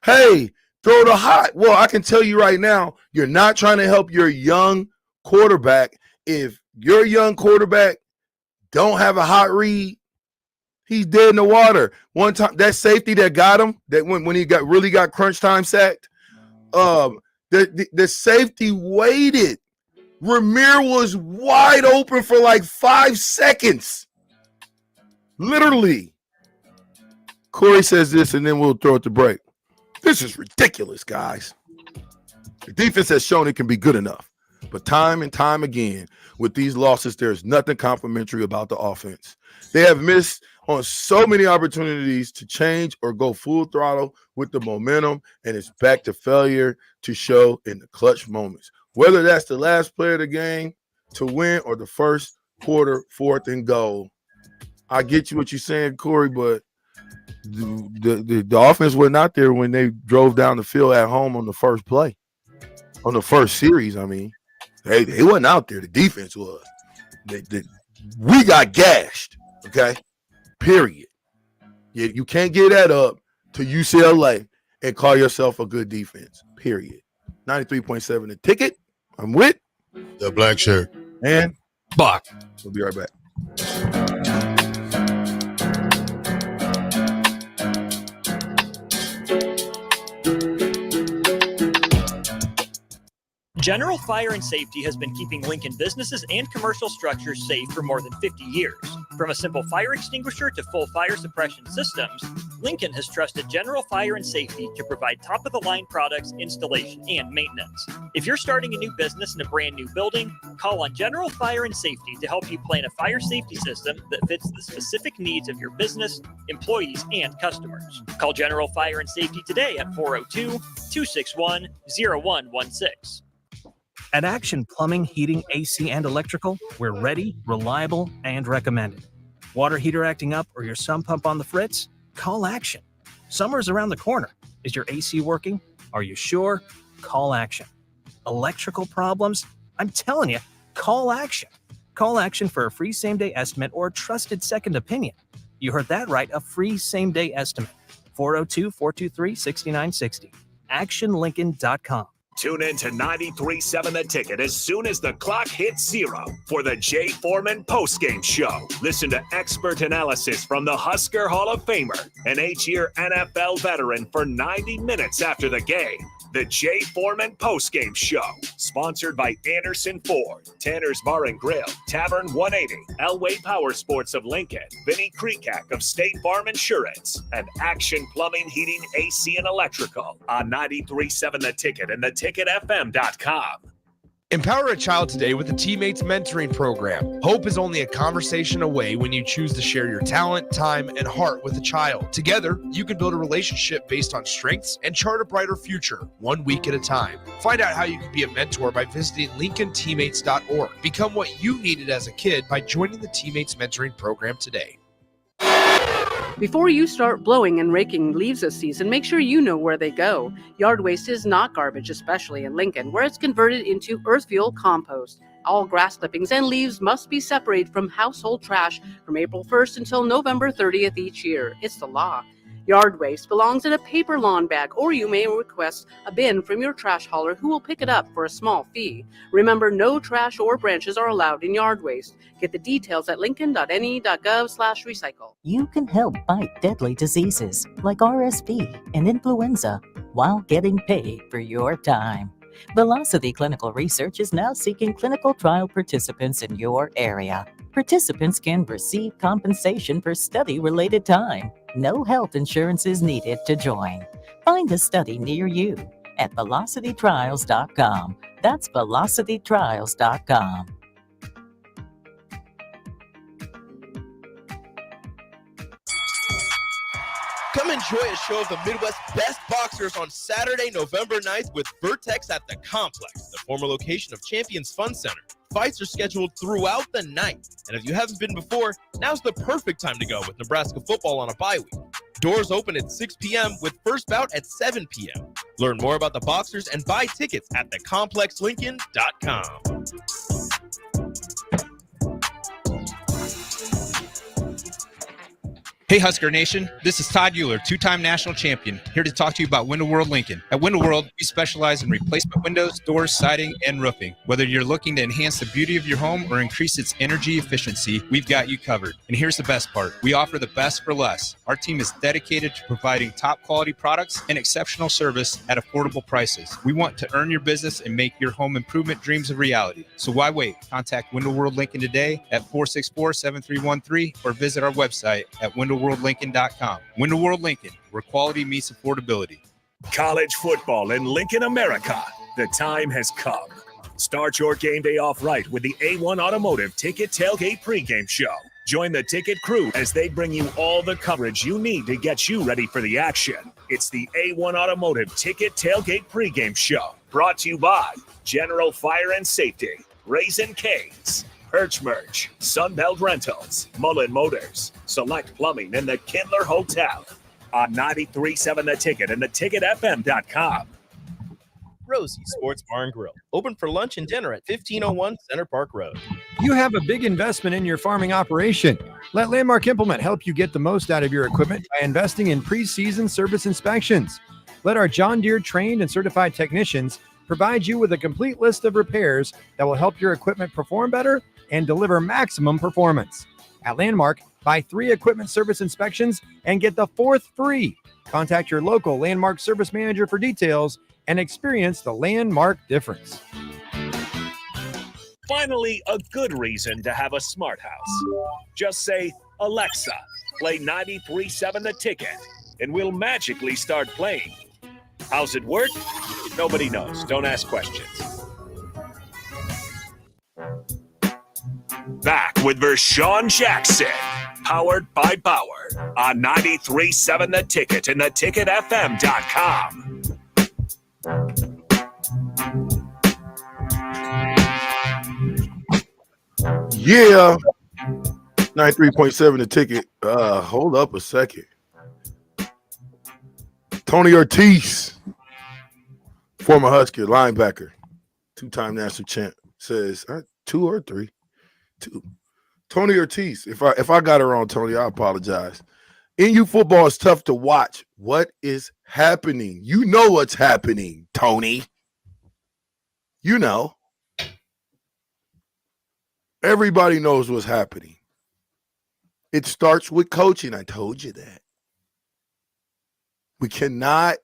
Hey, throw the hot. Well, I can tell you right now, you're not trying to help your young quarterback. If your young quarterback don't have a hot read, he's dead in the water. One time, that safety that got him, that when he really got crunch time sacked, the safety waited. Ramir was wide open for like 5 seconds. Literally. Corey says this, and then we'll throw it to break. This is ridiculous, guys. The defense has shown it can be good enough. But time and time again, with these losses, there's nothing complimentary about the offense. They have missed on so many opportunities to change or go full throttle with the momentum, and it's back to failure to show in the clutch moments. Whether that's the last play of the game to win or the first quarter, 4th and goal. I get you what you're saying, Corey, but the offense wasn't out there when they drove down the field at home on the first play, on the first series. I mean, they wasn't out there. The defense was. We got gashed, okay? Period. You can't get that up to UCLA and call yourself a good defense, period. 93.7 The Ticket. I'm with the black shirt and Bach. We'll be right back. General Fire and Safety has been keeping Lincoln businesses and commercial structures safe for more than 50 years. From a simple fire extinguisher to full fire suppression systems, Lincoln has trusted General Fire and Safety to provide top-of-the-line products, installation, and maintenance. If you're starting a new business in a brand new building, call on General Fire and Safety to help you plan a fire safety system that fits the specific needs of your business, employees, and customers. Call General Fire and Safety today at 402-261-0116. At Action Plumbing, Heating, AC, and Electrical, we're ready, reliable, and recommended. Water heater acting up or your sump pump on the fritz? Call Action. Summer's around the corner. Is your AC working? Are you sure? Call Action. Electrical problems? I'm telling you, call Action. Call Action for a free same-day estimate or a trusted second opinion. You heard that right, a free same-day estimate. 402-423-6960. ActionLincoln.com. Tune in to 93.7 The Ticket as soon as the clock hits 0 for the Jay Foreman postgame show. Listen to expert analysis from the Husker Hall of Famer, an 8-year NFL veteran, for 90 minutes after the game. The Jay Foreman postgame show, sponsored by Anderson Ford, Tanner's Bar and Grill, Tavern 180, Elway Power Sports of Lincoln, Vinnie Kreekak of State Farm Insurance, and Action Plumbing, Heating, AC, and Electrical on 93.7 The Ticket and theticketfm.com. Empower a child today with the Teammates Mentoring Program. Hope is only a conversation away when you choose to share your talent, time, and heart with a child. Together, you can build a relationship based on strengths and chart a brighter future, 1 week at a time. Find out how you can be a mentor by visiting LincolnTeammates.org. Become what you needed as a kid by joining the Teammates Mentoring Program today. Before you start blowing and raking leaves this season, make sure you know where they go. Yard waste is not garbage, especially in Lincoln, where it's converted into earth fuel compost. All grass clippings and leaves must be separated from household trash from April 1st until November 30th each year. It's the law. Yard waste belongs in a paper lawn bag, or you may request a bin from your trash hauler who will pick it up for a small fee. Remember, no trash or branches are allowed in yard waste. Get the details at lincoln.ne.gov/recycle. You can help fight deadly diseases like RSV and influenza while getting paid for your time. Velocity Clinical Research is now seeking clinical trial participants in your area. Participants can receive compensation for study-related time. No health insurance is needed to join. Find a study near you at velocitytrials.com. That's velocitytrials.com. Come enjoy a show of the Midwest's best boxers on Saturday, November 9th with Vertex at the Complex, the former location of Champions Fun Center. Fights are scheduled throughout the night, and if you haven't been before, now's the perfect time to go with Nebraska football on a bye week. Doors open at 6 p.m. with first bout at 7 p.m. Learn more about the boxers and buy tickets at thecomplexlincoln.com. Hey Husker Nation, this is Todd Euler, two-time national champion, here to talk to you about Window World Lincoln. At Window World, we specialize in replacement windows, doors, siding, and roofing. Whether you're looking to enhance the beauty of your home or increase its energy efficiency, we've got you covered. And here's the best part. We offer the best for less. Our team is dedicated to providing top-quality products and exceptional service at affordable prices. We want to earn your business and make your home improvement dreams a reality. So why wait? Contact Window World Lincoln today at 464-7313 or visit our website at windowworldlincoln.com. Window World Lincoln, where quality meets affordability. College football in Lincoln, America. The time has come. Start your game day off right with the A1 Automotive Ticket Tailgate pregame show. Join the ticket crew as they bring you all the coverage you need to get you ready for the action. It's the A1 Automotive Ticket Tailgate pregame show, brought to you by General Fire and Safety, Raisin Canes, Perch Merch, Sunbelt Rentals, Mullen Motors, Select Plumbing, and the Kindler Hotel on 93.7 The Ticket and theticketfm.com. Rosie Sports Bar and Grill, open for lunch and dinner at 1501 Center Park Road. You have a big investment in your farming operation. Let Landmark Implement help you get the most out of your equipment by investing in pre-season service inspections. Let our John Deere trained and certified technicians provide you with a complete list of repairs that will help your equipment perform better and deliver maximum performance. At Landmark, buy 3 equipment service inspections and get the 4th free. Contact your local Landmark service manager for details and experience the Landmark difference. Finally, a good reason to have a smart house. Just say, Alexa, play 93.7 The Ticket, and we'll magically start playing. How's it work? Nobody knows. Don't ask questions. Back with Vershawn Jackson, powered by Bauer, on 93.7 The Ticket and theticketfm.com. Yeah. 93.7 The Ticket. Hold up a second. Tony Ortiz, former Husker linebacker, 2-time national champ, says 2 or 3. 2. Tony Ortiz. If I got it wrong, Tony, I apologize. NU football is tough to watch. What is happening? You know what's happening, Tony. You know. Everybody knows what's happening. It starts with coaching. I told you that. We cannot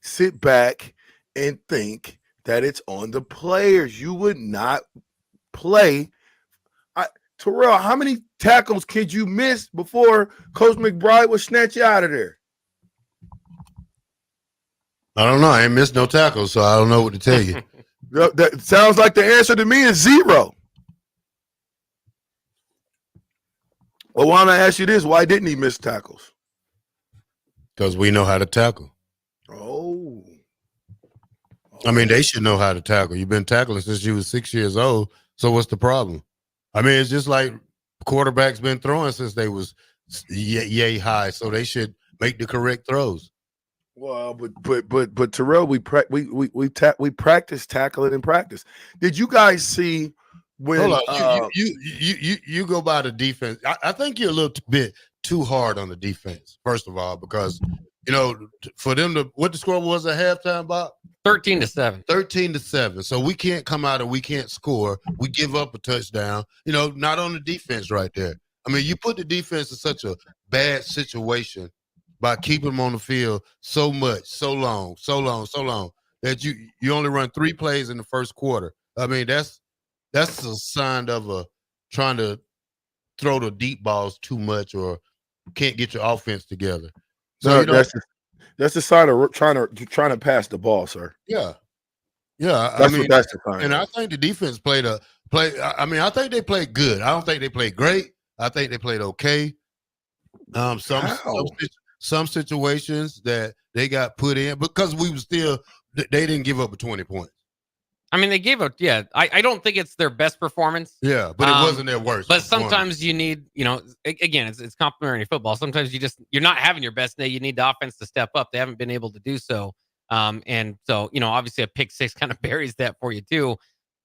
sit back and think that it's on the players. You would not play. Terrell, how many tackles could you miss before Coach McBride would snatch you out of there? I don't know. I ain't missed no tackles, so I don't know what to tell you. That sounds like the answer to me is 0. Well, why don't I ask you this? Why didn't he miss tackles? Because we know how to tackle. Oh. I mean, they should know how to tackle. You've been tackling since you was 6 years old, so what's the problem? I mean, it's just like quarterbacks been throwing since they was yay high, so they should make the correct throws. Well, but Terrell, we practice tackling in practice. Did you guys see when? Hold on, you go by the defense. I think you're a little bit too hard on the defense. First of all, because for them to what the score was at halftime, Bob? 13-7. 13-7. So we can't come out and we can't score. We give up a touchdown. Not on the defense right there. I mean, you put the defense in such a bad situation by keeping them on the field so much, so long, that you only run 3 plays in the first quarter. I mean, that's a sign of trying to throw the deep balls too much or can't get your offense together. So that's a sign of trying to pass the ball, sir. Yeah. That's the sign. And I think the defense I mean, I think they played good. I don't think they played great. I think they played okay. Some situations that they got put in because they didn't give up 20 points. I mean, they gave up. Yeah, I don't think it's their best performance. Yeah, but it wasn't their worst. But sometimes you need, again, it's complementary football. Sometimes you're not having your best day. You need the offense to step up. They haven't been able to do so. And so, obviously a pick six kind of buries that for you too.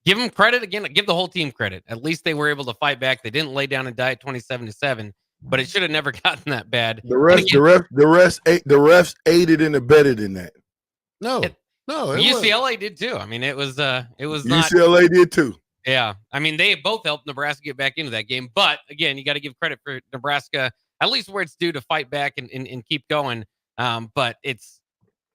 Give them credit again. Give the whole team credit. At least they were able to fight back. They didn't lay down and die at 27-7. But it should have never gotten that bad. The refs aided and abetted in that. No, UCLA did too. I mean, it was not. UCLA did too. Yeah, I mean, they both helped Nebraska get back into that game. But again, you got to give credit for Nebraska, at least where it's due, to fight back and keep going. But it's,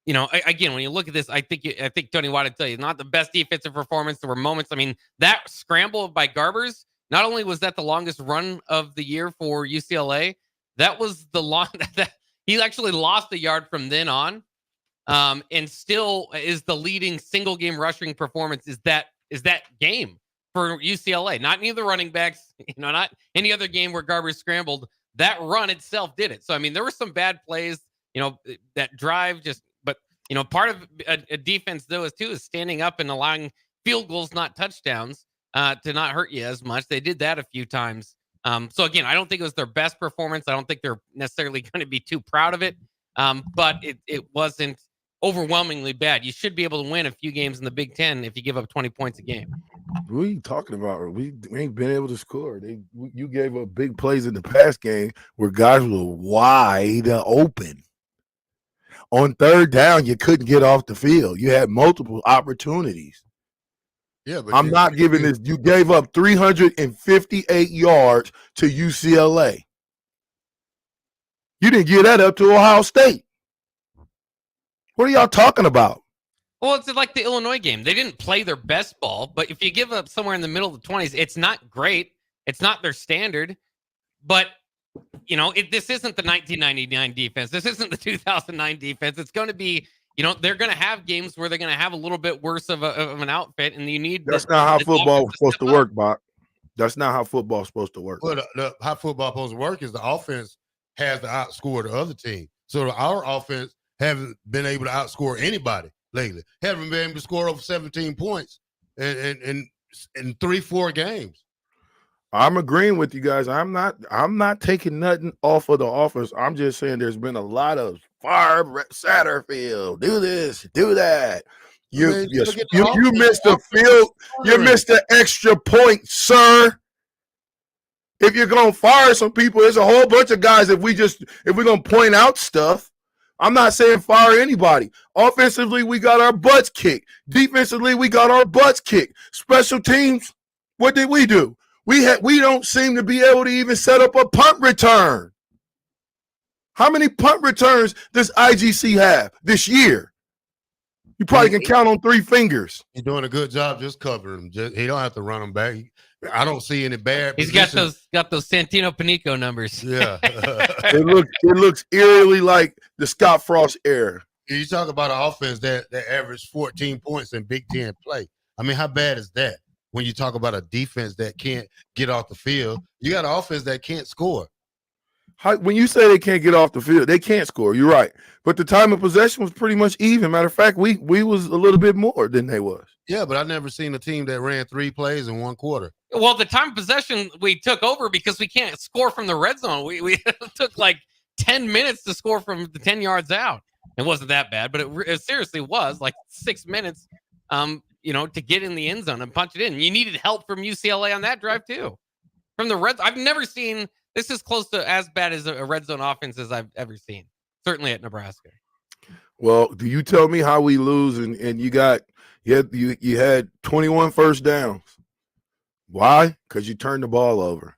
again, when you look at this, I think Tony Watt would tell you, not the best defensive performance. There were moments. I mean, that scramble by Garbers. Not only was that the longest run of the year for UCLA, that was the long that he actually lost a yard from then on, and still is the leading single game rushing performance. Is that game for UCLA? Not any of the running backs, not any other game where Garbers scrambled. That run itself did it. So I mean, there were some bad plays, that drive but part of a defense though is standing up and allowing field goals, not touchdowns. To not hurt you as much. They did that a few times. So again, I don't think it was their best performance. I don't think they're necessarily going to be too proud of it. But it wasn't overwhelmingly bad. You should be able to win a few games in the Big Ten if you give up 20 points a game. What are you talking about? We ain't been able to score. You gave up big plays in the past game where guys were wide open. On third down, you couldn't get off the field. You had multiple opportunities. Yeah, but I'm not giving this. You gave up 358 yards to UCLA. You didn't give that up to Ohio State. What are y'all talking about? Well, it's like the Illinois game. They didn't play their best ball, but if you give up somewhere in the middle of the 20s, it's not great. It's not their standard. But, this isn't the 1999 defense. This isn't the 2009 defense. It's going to be, they're going to have games where they're going to have a little bit worse of an outfit, and you need. That's not how football is supposed to work, Bach. That's not how football is supposed to work. Well, how football is supposed to work is the offense has to outscore the other team. So our offense haven't been able to outscore anybody lately. Haven't been able to score over 17 points in 3-4 games. I'm agreeing with you guys. I'm not taking nothing off of the offense. I'm just saying there's been a lot of fire Satterfield. Do this, do that. You missed the field. You missed the extra point, sir. If you're gonna fire some people, there's a whole bunch of guys. If we're gonna point out stuff, I'm not saying fire anybody. Offensively, we got our butts kicked. Defensively, we got our butts kicked. Special teams, what did we do? We don't seem to be able to even set up a punt return. How many punt returns does IGC have this year? You probably can count on 3 fingers. He's doing a good job just covering them. He don't have to run them back. I don't see any bad. He's got those Santino Panico numbers. Yeah, it looks eerily like the Scott Frost era. You talk about an offense that averaged 14 points in Big Ten play. I mean, how bad is that? When you talk about a defense that can't get off the field, you got an offense that can't score. When you say they can't get off the field, they can't score. You're right. But the time of possession was pretty much even. Matter of fact, we was a little bit more than they was. Yeah, but I've never seen a team that ran 3 plays in 1 quarter. Well, the time of possession we took over because we can't score from the red zone. We took like 10 minutes to score from the 10 yards out. It wasn't that bad, but it seriously was like 6 minutes, to get in the end zone and punch it in. You needed help from UCLA on that drive too. From the red, I've never seen this is close to as bad as a red zone offense as I've ever seen. Certainly at Nebraska. Well, do you tell me how we lose and you had 21 first downs? Why? Because you turned the ball over.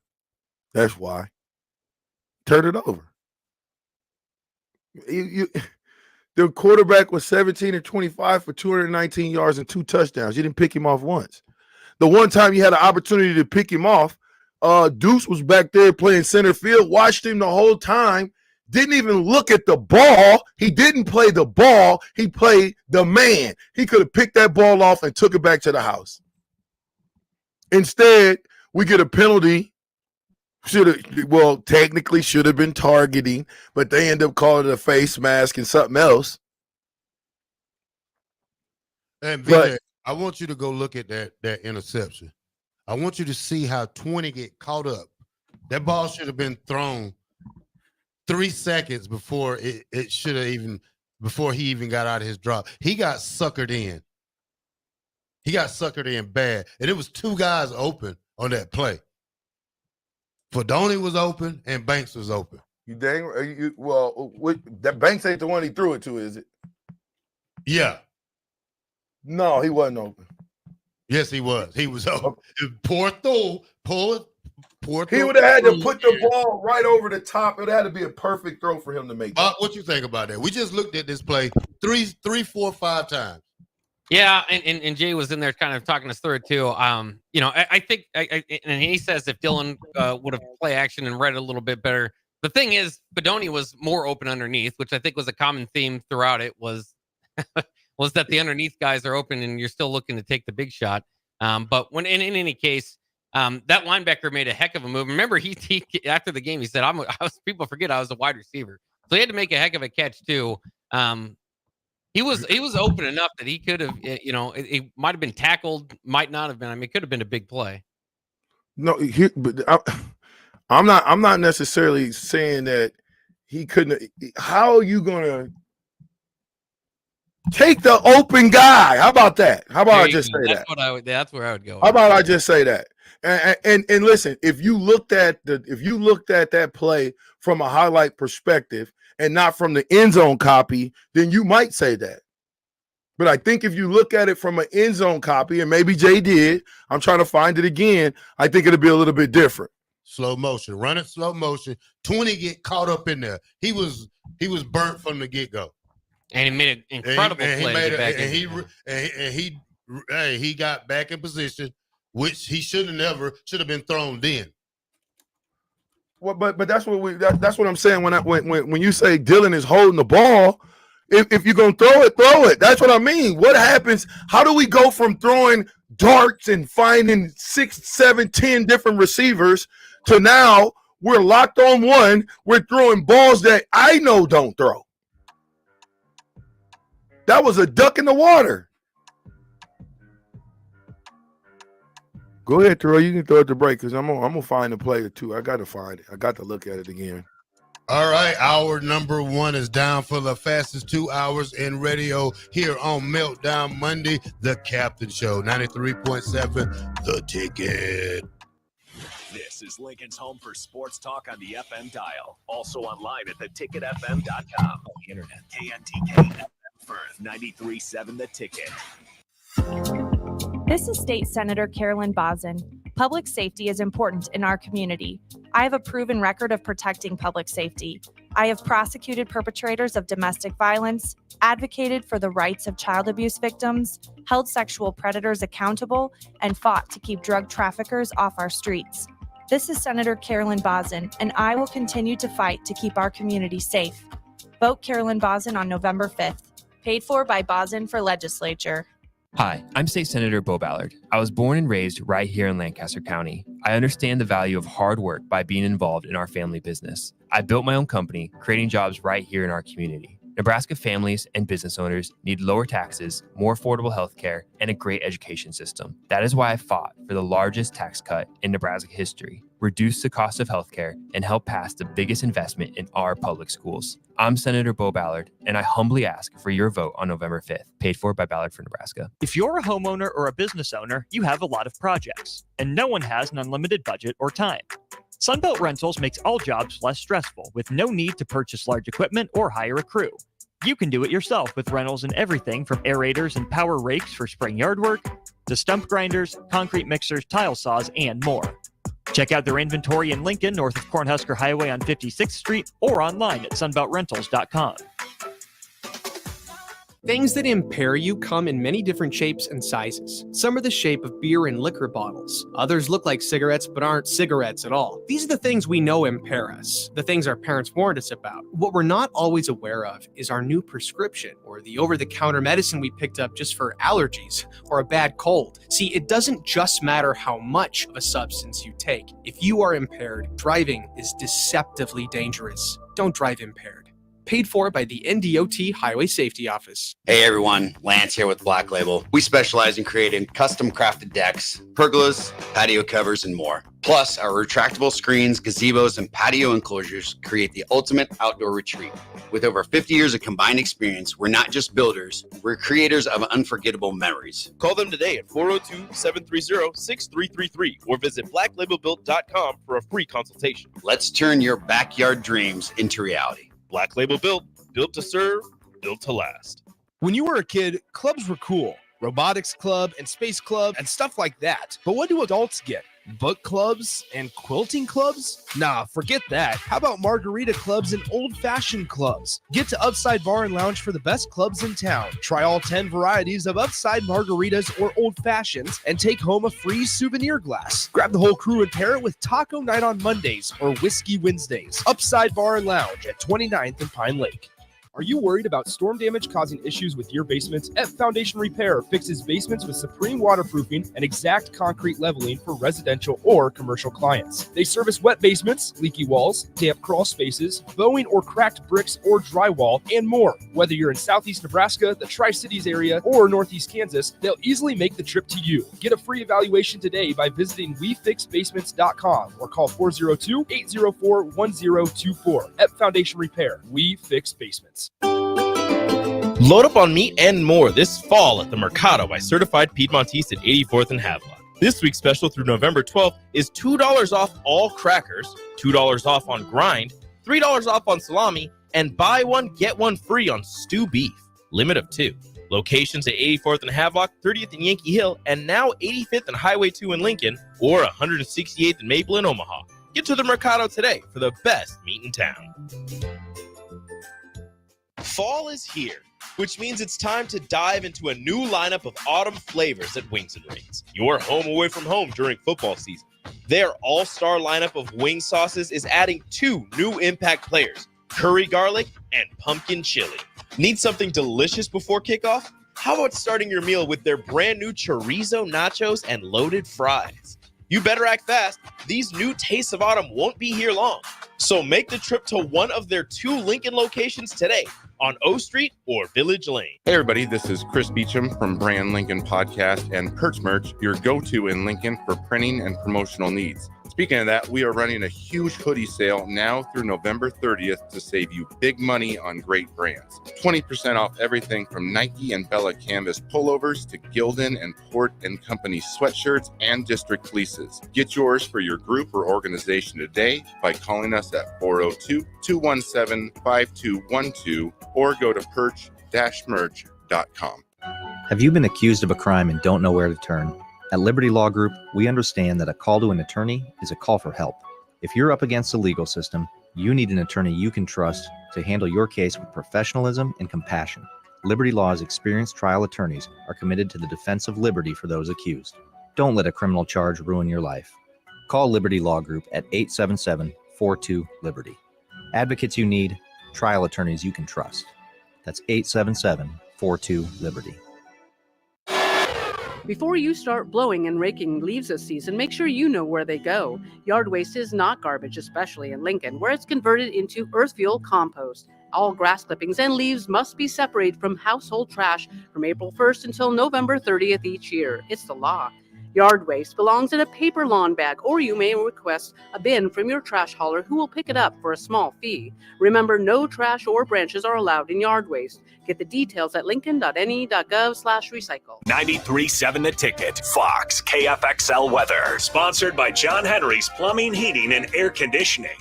That's why. Turn it over. The quarterback was 17 or 25 for 219 yards and 2 touchdowns. You didn't pick him off once. The one time you had an opportunity to pick him off, Deuce was back there playing center field, watched him the whole time, didn't even look at the ball. He didn't play the ball. He played the man. He could have picked that ball off and took it back to the house. Instead, we get a penalty. Technically should have been targeting, but they end up calling it a face mask and something else. And Vijay, I want you to go look at that interception. I want you to see how 20 get caught up. That ball should have been thrown 3 seconds before it should have before he even got out of his drop. He got suckered in. He got suckered in bad. And it was 2 guys open on that play. Fedoni was open and Banks was open. That Banks ain't the one he threw it to, is it? Yeah. No, he wasn't open. Yes, he was. He was open. Poor throw. He would have had to put the ball right over the top. It would have had to be a perfect throw for him to make. What you think about that? We just looked at this play 3, 4, 5 times. Yeah, and Jay was in there kind of talking us through it too. I think, and he says if Dylan would have play action and read it a little bit better. The thing is, Fedoni was more open underneath, which I think was a common theme throughout it. Was that the underneath guys are open and you're still looking to take the big shot. But when in any case, that linebacker made a heck of a move. Remember, he after the game he said, people forget I was a wide receiver, so he had to make a heck of a catch too. He was open enough that he could have, it might have been tackled, might not have been. I mean, it could have been a big play. No, I'm not necessarily saying that he couldn't. How are you gonna take the open guy? How about that? How about I just say that? That's where I would go. How about I just say that? And listen, if you looked at that play from a highlight perspective and not from the end zone copy, then you might say that. But I think if you look at it from an end zone copy, and maybe Jay did, I'm trying to find it again, I think it'll be a little bit different. Slow motion, run it slow motion. 20 get caught up in there. He was burnt from the get-go. And he made an incredible play. He got back in position, which he should have been thrown then. Well, but that's what I'm saying when you say Dylan is holding the ball. If you're gonna throw it. That's what I mean. What happens? How do we go from throwing darts and finding 6, 7, 10 different receivers to now we're locked on one? We're throwing balls that I know don't throw. That was a duck in the water. Go ahead, Terrell. You can throw it to break because I'm gonna find a play or two. I gotta find it. I got to look at it again. All right, hour number 1 is down for the fastest 2 hours in radio here on Meltdown Monday, the Captain Show, 93.7, The Ticket. This is Lincoln's home for sports talk on the FM dial. Also online at theticketfm.com. On the internet, KNTK FM Firth, 93.7 The Ticket. This is State Senator Carolyn Bozin. Public safety is important in our community. I have a proven record of protecting public safety. I have prosecuted perpetrators of domestic violence, advocated for the rights of child abuse victims, held sexual predators accountable, and fought to keep drug traffickers off our streets. This is Senator Carolyn Bozin, and I will continue to fight to keep our community safe. Vote Carolyn Bozin on November 5th. Paid for by Bozin for Legislature. Hi, I'm State Senator Bo Ballard. I was born and raised right here in Lancaster County. I understand the value of hard work by being involved in our family business. I built my own company, creating jobs right here in our community. Nebraska families and business owners need lower taxes, more affordable health care, and a great education system. That is why I fought for the largest tax cut in Nebraska history, reduce the cost of health care, and help pass the biggest investment in our public schools. I'm Senator Bo Ballard, and I humbly ask for your vote on November 5th, paid for by Ballard for Nebraska. If you're a homeowner or a business owner, you have a lot of projects, and no one has an unlimited budget or time. Sunbelt Rentals makes all jobs less stressful with no need to purchase large equipment or hire a crew. You can do it yourself with rentals and everything from aerators and power rakes for spring yard work to stump grinders, concrete mixers, tile saws, and more. Check out their inventory in Lincoln, north of Cornhusker Highway on 56th Street, or online at sunbeltrentals.com. Things that impair you come in many different shapes and sizes. Some are the shape of beer and liquor bottles. Others look like cigarettes but aren't cigarettes at all. These are the things we know impair us, the things our parents warned us about. What we're not always aware of is our new prescription or the over-the-counter medicine we picked up just for allergies or a bad cold. See, it doesn't just matter how much of a substance you take. If you are impaired, driving is deceptively dangerous. Don't drive impaired. Paid for by the NDOT Highway Safety Office. Hey everyone, Lance here with Black Label. We specialize in creating custom crafted decks, pergolas, patio covers, and more. Plus, our retractable screens, gazebos, and patio enclosures create the ultimate outdoor retreat. With over 50 years of combined experience, we're not just builders, we're creators of unforgettable memories. Call them today at 402-730-6333 or visit blacklabelbuilt.com for a free consultation. Let's turn your backyard dreams into reality. Black Label Built, built to serve, built to last. When you were a kid, clubs were cool. Robotics club and space club and stuff like that. But what do adults get? Book clubs and quilting clubs? Nah, forget that. How about margarita clubs and old-fashioned clubs? Get to Upside Bar and Lounge for the best clubs in town. Try all 10 varieties of Upside margaritas or old fashions and take home a free souvenir glass. Grab the whole crew and pair it with taco night on Mondays or whiskey Wednesdays. Upside Bar and Lounge at 29th and Pine Lake. Are you worried about storm damage causing issues with your basement? F Foundation Repair fixes basements with supreme waterproofing and exact concrete leveling for residential or commercial clients. They service wet basements, leaky walls, damp crawl spaces, bowing or cracked bricks or drywall, and more. Whether you're in Southeast Nebraska, the Tri-Cities area, or Northeast Kansas, they'll easily make the trip to you. Get a free evaluation today by visiting WeFixBasements.com or call 402-804-1024. F Foundation Repair. We fix basements. Load up on meat and more this fall at the Mercado by Certified Piedmontese at 84th and Havelock. This week's special through November 12th is $2 off all crackers, $2 off on grind, $3 off on salami, and buy one, get one free on stew beef. Limit of 2. Locations at 84th and Havelock, 30th and Yankee Hill, and now 85th and Highway 2 in Lincoln, or 168th and Maple in Omaha. Get to the Mercado today for the best meat in town. Fall is here, which means it's time to dive into a new lineup of autumn flavors at Wings & Rings, your home away from home during football season. Their all-star lineup of wing sauces is adding 2 new impact players, curry garlic and pumpkin chili. Need something delicious before kickoff? How about starting your meal with their brand new chorizo nachos and loaded fries? You better act fast. These new tastes of autumn won't be here long. So make the trip to one of their 2 Lincoln locations today on O Street or Village Lane. Hey everybody, this is Chris Beecham from Brand Lincoln Podcast and Perch Merch, your go-to in Lincoln for printing and promotional needs. Speaking of that, we are running a huge hoodie sale now through November 30th to save you big money on great brands. 20% off everything from Nike and Bella Canvas pullovers to Gildan and Port & Company sweatshirts and district fleeces. Get yours for your group or organization today by calling us at 402-217-5212 or go to perch-merch.com. Have you been accused of a crime and don't know where to turn? At Liberty Law Group, we understand that a call to an attorney is a call for help. If you're up against the legal system, you need an attorney you can trust to handle your case with professionalism and compassion. Liberty Law's experienced trial attorneys are committed to the defense of liberty for those accused. Don't let a criminal charge ruin your life. Call Liberty Law Group at 877-42-LIBERTY. Advocates you need, trial attorneys you can trust. That's 877-42-LIBERTY. Before you start blowing and raking leaves this season, make sure you know where they go. Yard waste is not garbage, especially in Lincoln, where it's converted into earth fuel compost. All grass clippings and leaves must be separated from household trash from April 1st until November 30th each year. It's the law. Yard waste belongs in a paper lawn bag, or you may request a bin from your trash hauler who will pick it up for a small fee. Remember, no trash or branches are allowed in yard waste. Get the details at lincoln.ne.gov/recycle. 93.7 The Ticket, Fox, KFXL weather. Sponsored by John Henry's Plumbing, Heating, and Air Conditioning.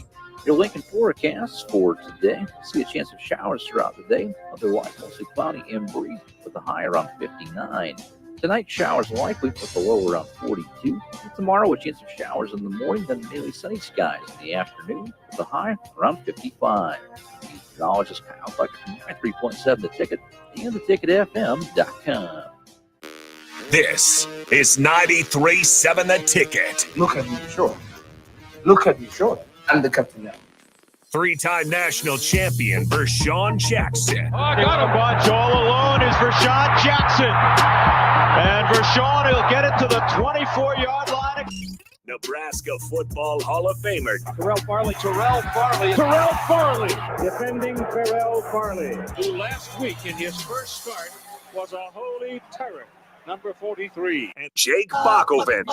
Your Lincoln forecast for today. See a chance of showers throughout the day. Otherwise, mostly cloudy and breezy with a high around 59. Tonight, showers likely with the low around 42. And tomorrow, a chance of showers in the morning, then mainly sunny skies in the afternoon with a high around 55. Meteorologist Kyle Bucket from 93.7 The Ticket and theticketfm.com. This is 93.7 The Ticket. Look at me short. Look at me short. I'm the captain now. Three-time national champion Vershawn Jackson. Oh, I got a bunch all alone is Vershawn Jackson. And Vershawn will get it to the 24-yard line. Nebraska Football Hall of Famer Terrell Farley, defending Terrell Farley, who last week in his first start was a holy terror. Number 43. and Jake Bakoven.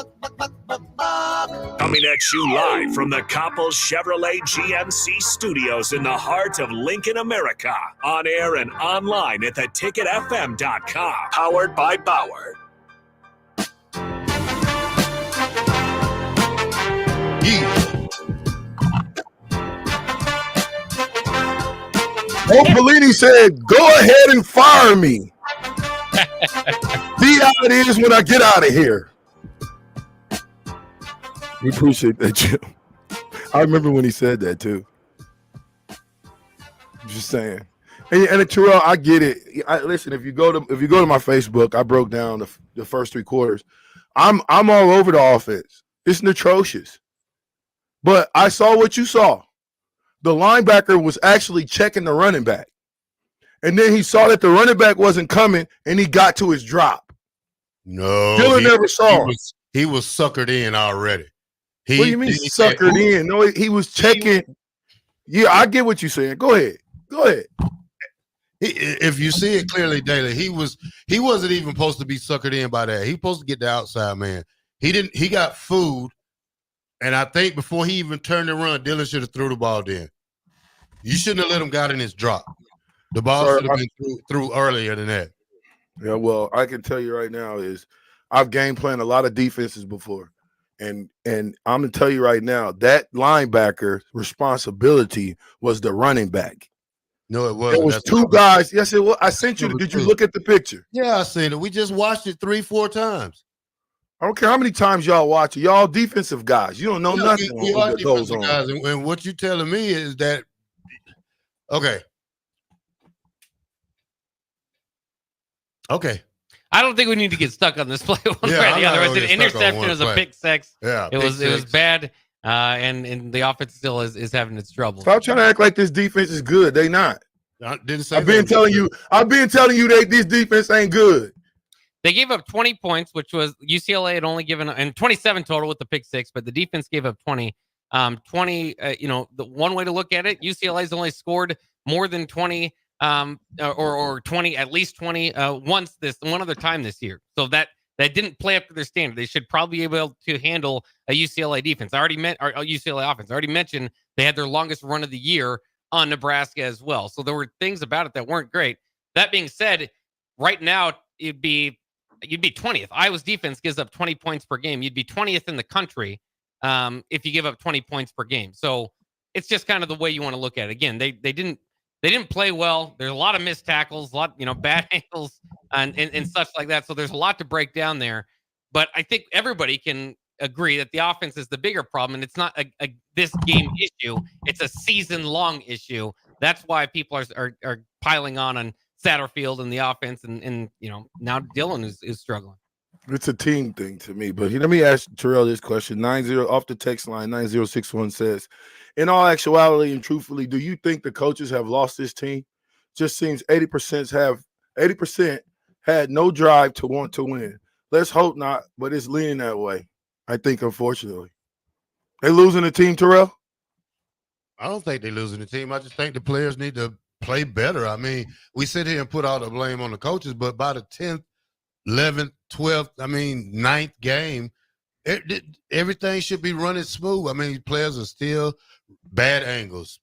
Coming at you live from the Coppel Chevrolet GMC studios in the heart of Lincoln, America. On air and online at theticketfm.com. Powered by Bauer. Old Pelini said, "Go ahead and fire me. See how it is when I get out of here." We appreciate that, Jim. I remember when he said that too. Just saying. And Terrell, I get it. Listen, if you go to my Facebook, I broke down the first three quarters. I'm all over the offense. It's atrocious. But I saw what you saw. The linebacker was actually checking the running back. And then he saw that the running back wasn't coming, and he got to his drop. No. Dylan never saw him. He was suckered in already. What do you mean suckered in? No, he was checking. Yeah, I get what you're saying. Go ahead. If you see it clearly, Daly, he wasn't even supposed to be suckered in by that. He supposed to get the outside man. He got food, and I think before he even turned and run, Dylan should have threw the ball then. You shouldn't have let him got in his drop. The ball should have been through earlier than that. Yeah, well, I can tell you right now is I've game planned a lot of defenses before. And I'm going to tell you right now, that linebacker's responsibility was the running back. No, it wasn't. There was two guys. Yes, it was. I sent you. Did you look at the picture? Yeah, I seen it. We just watched it 3-4 times. I don't care how many times y'all watch it. Y'all defensive guys. You don't know nothing We are what goes defensive on. guys, and what you telling me is that, okay. I don't think we need to get stuck on this play one way or the other. It was an interception. It was a pick six. Yeah, it was bad. And the offense still is having its trouble. Stop trying to act like this defense is good. They not. I didn't say I've been telling you that this defense ain't good. They gave up 20 points, which was UCLA had only given, and 27 total with the pick six, but the defense gave up 20. 20, the one way to look at it, UCLA's only scored more than 20, or 20, at least 20 one other time this year. So that didn't play up to their standard. They should probably be able to handle a UCLA defense. Or UCLA offense. I already mentioned they had their longest run of the year on Nebraska as well. So there were things about it that weren't great. That being said, right now you'd be 20th. Iowa's defense gives up 20 points per game. You'd be 20th in the country if you give up 20 points per game. So it's just kind of the way you want to look at it. Again, they didn't play well. There's a lot of missed tackles, a lot, bad ankles and such like that. So there's a lot to break down there. But I think everybody can agree that the offense is the bigger problem, and it's not a this game issue. It's a season-long issue. That's why people are piling on Satterfield and the offense, and now Dylan is struggling. It's a team thing to me. But let me ask Terrell this question. 90 off the text line, 9061 says, in all actuality and truthfully, do you think the coaches have lost this team? Just seems 80% had no drive to want to win. Let's hope not, but it's leaning that way. I think, unfortunately. They losing the team, Terrell? I don't think they're losing the team. I just think the players need to play better. I mean, we sit here and put all the blame on the coaches, but by the 10th, 11th, 12th, 9th game, everything should be running smooth. I mean, players are still bad angles.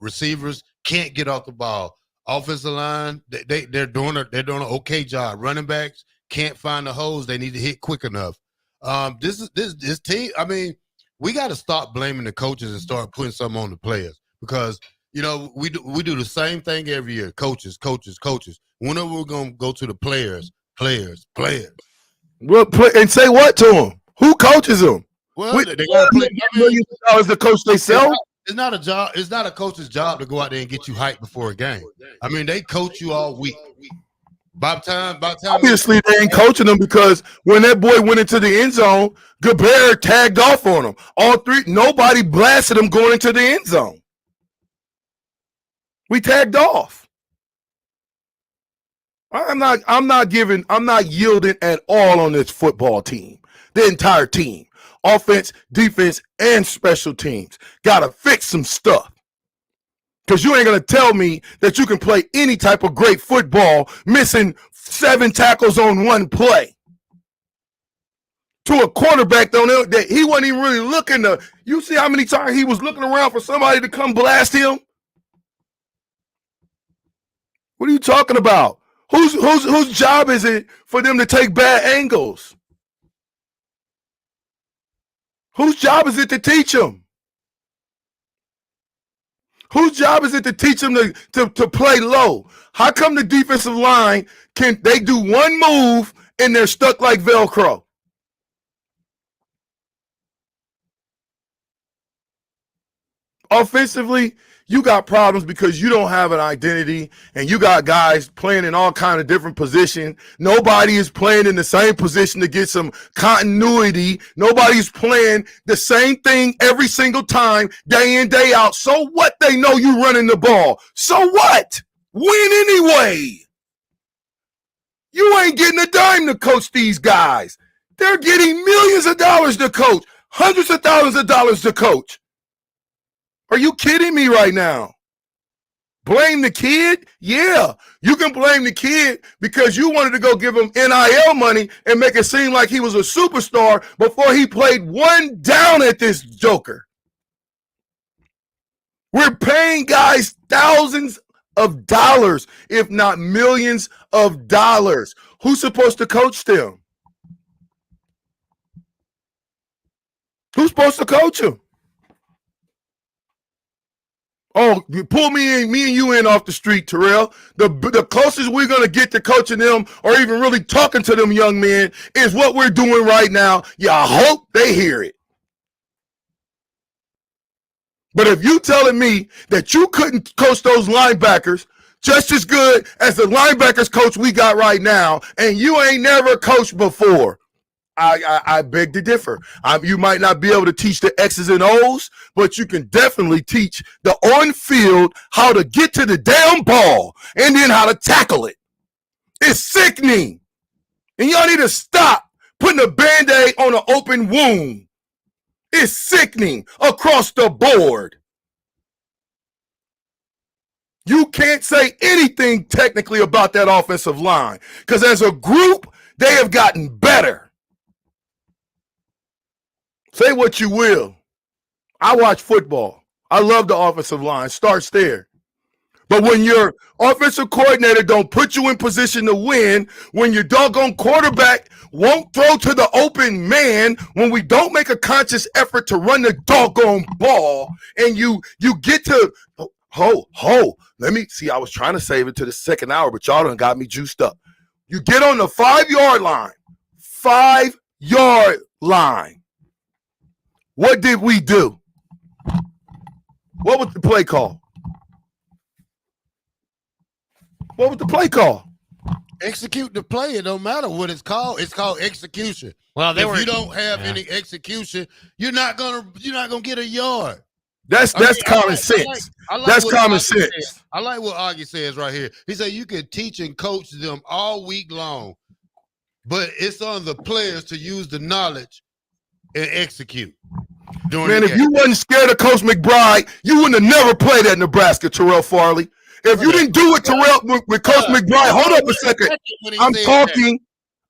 Receivers can't get off the ball. Offensive line, they're doing an okay job. Running backs can't find the holes they need to hit quick enough. This team, we got to stop blaming the coaches and start putting something on the players, because we do the same thing every year. Coaches. When are we going to go to the players? Well, and say what to them? Who coaches them? Well, they got to play millions of dollars to coach themselves. It's not a job. It's not a coach's job to go out there and get you hyped before a game. They coach you all week. By the time obviously they ain't coaching them, because when that boy went into the end zone, Gobert tagged off on him. All three, nobody blasted him going into the end zone. We tagged off. I'm not yielding at all on this football team. The entire team. Offense, defense, and special teams. Gotta fix some stuff. Because you ain't going to tell me that you can play any type of great football missing 7 tackles on one play. To a quarterback, that he wasn't even really looking to. You see how many times he was looking around for somebody to come blast him? What are you talking about? Whose job is it for them to take bad angles? Whose job is it to teach them? Whose job is it to teach them to play low? How come the defensive line they do one move and they're stuck like Velcro? Offensively, you got problems because you don't have an identity, and you got guys playing in all kinds of different positions. Nobody is playing in the same position to get some continuity. Nobody's playing the same thing every single time, day in, day out. So what? They know you running the ball. So what? Win anyway. You ain't getting a dime to coach these guys. They're getting millions of dollars to coach, hundreds of thousands of dollars to coach. Are you kidding me right now? Blame the kid? Yeah, you can blame the kid because you wanted to go give him NIL money and make it seem like he was a superstar before he played one down at this joker. We're paying guys thousands of dollars, if not millions of dollars. Who's supposed to coach them? Who's supposed to coach them? Oh, you pull me and you in off the street, Terrell. The closest we're going to get to coaching them or even really talking to them young men is what we're doing right now. Yeah, I hope they hear it. But if you telling me that you couldn't coach those linebackers just as good as the linebackers coach we got right now, and you ain't never coached before, I beg to differ. You might not be able to teach the X's and O's, but you can definitely teach the on-field how to get to the damn ball and then how to tackle it. It's sickening. And y'all need to stop putting a Band-Aid on an open wound. It's sickening across the board. You can't say anything technically about that offensive line because as a group, they have gotten better. Say what you will. I watch football. I love the offensive line. Starts there. But when your offensive coordinator don't put you in position to win, when your doggone quarterback won't throw to the open man, when we don't make a conscious effort to run the doggone ball, and you get to let me see. I was trying to save it to the second hour, but y'all done got me juiced up. You get on the 5-yard line. 5-yard line. What did we do? What was the play call? What was the play call? Execute the play. It don't matter what it's called. It's called execution. Well, if you don't have any execution, you're not gonna get a yard. That's common sense. That's common sense. I like what Augie says right here. He said you can teach and coach them all week long, but it's on the players to use the knowledge and execute. Man, if you wasn't scared of Coach McBride, you wouldn't have never played at Nebraska, Terrell Farley. If you didn't do it, Terrell, with Coach McBride, hold up a second.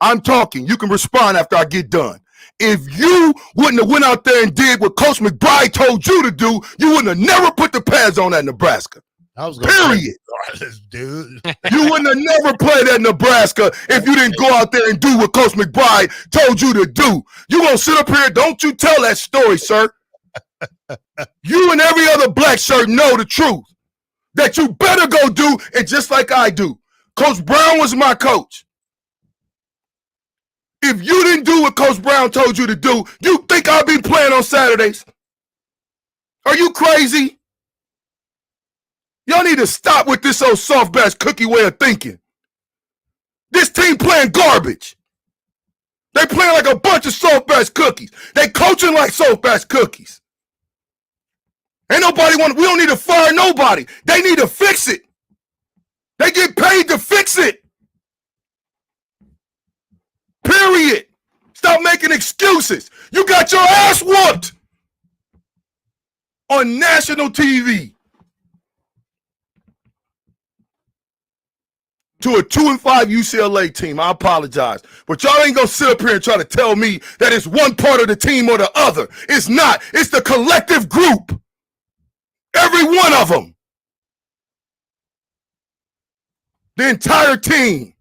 I'm talking. You can respond after I get done. If you wouldn't have went out there and did what Coach McBride told you to do, you wouldn't have never put the pads on at Nebraska. Period. Dude. You wouldn't have never played at Nebraska if you didn't go out there and do what Coach McBride told you to do. You gonna sit up here, don't you tell that story, sir. You and every other black shirt know the truth. That you better go do it just like I do. Coach Brown was my coach. If you didn't do what Coach Brown told you to do, you think I'll be playing on Saturdays? Are you crazy? Y'all need to stop with this old soft batch cookie way of thinking. This team playing garbage. They playing like a bunch of soft batch cookies. They coaching like soft batch cookies. Ain't nobody we don't need to fire nobody. They need to fix it. They get paid to fix it. Period. Stop making excuses. You got your ass whooped on national TV to a 2-5 UCLA team. I apologize. But y'all ain't gonna sit up here and try to tell me that it's one part of the team or the other. It's not. It's the collective group. Every one of them. The entire team.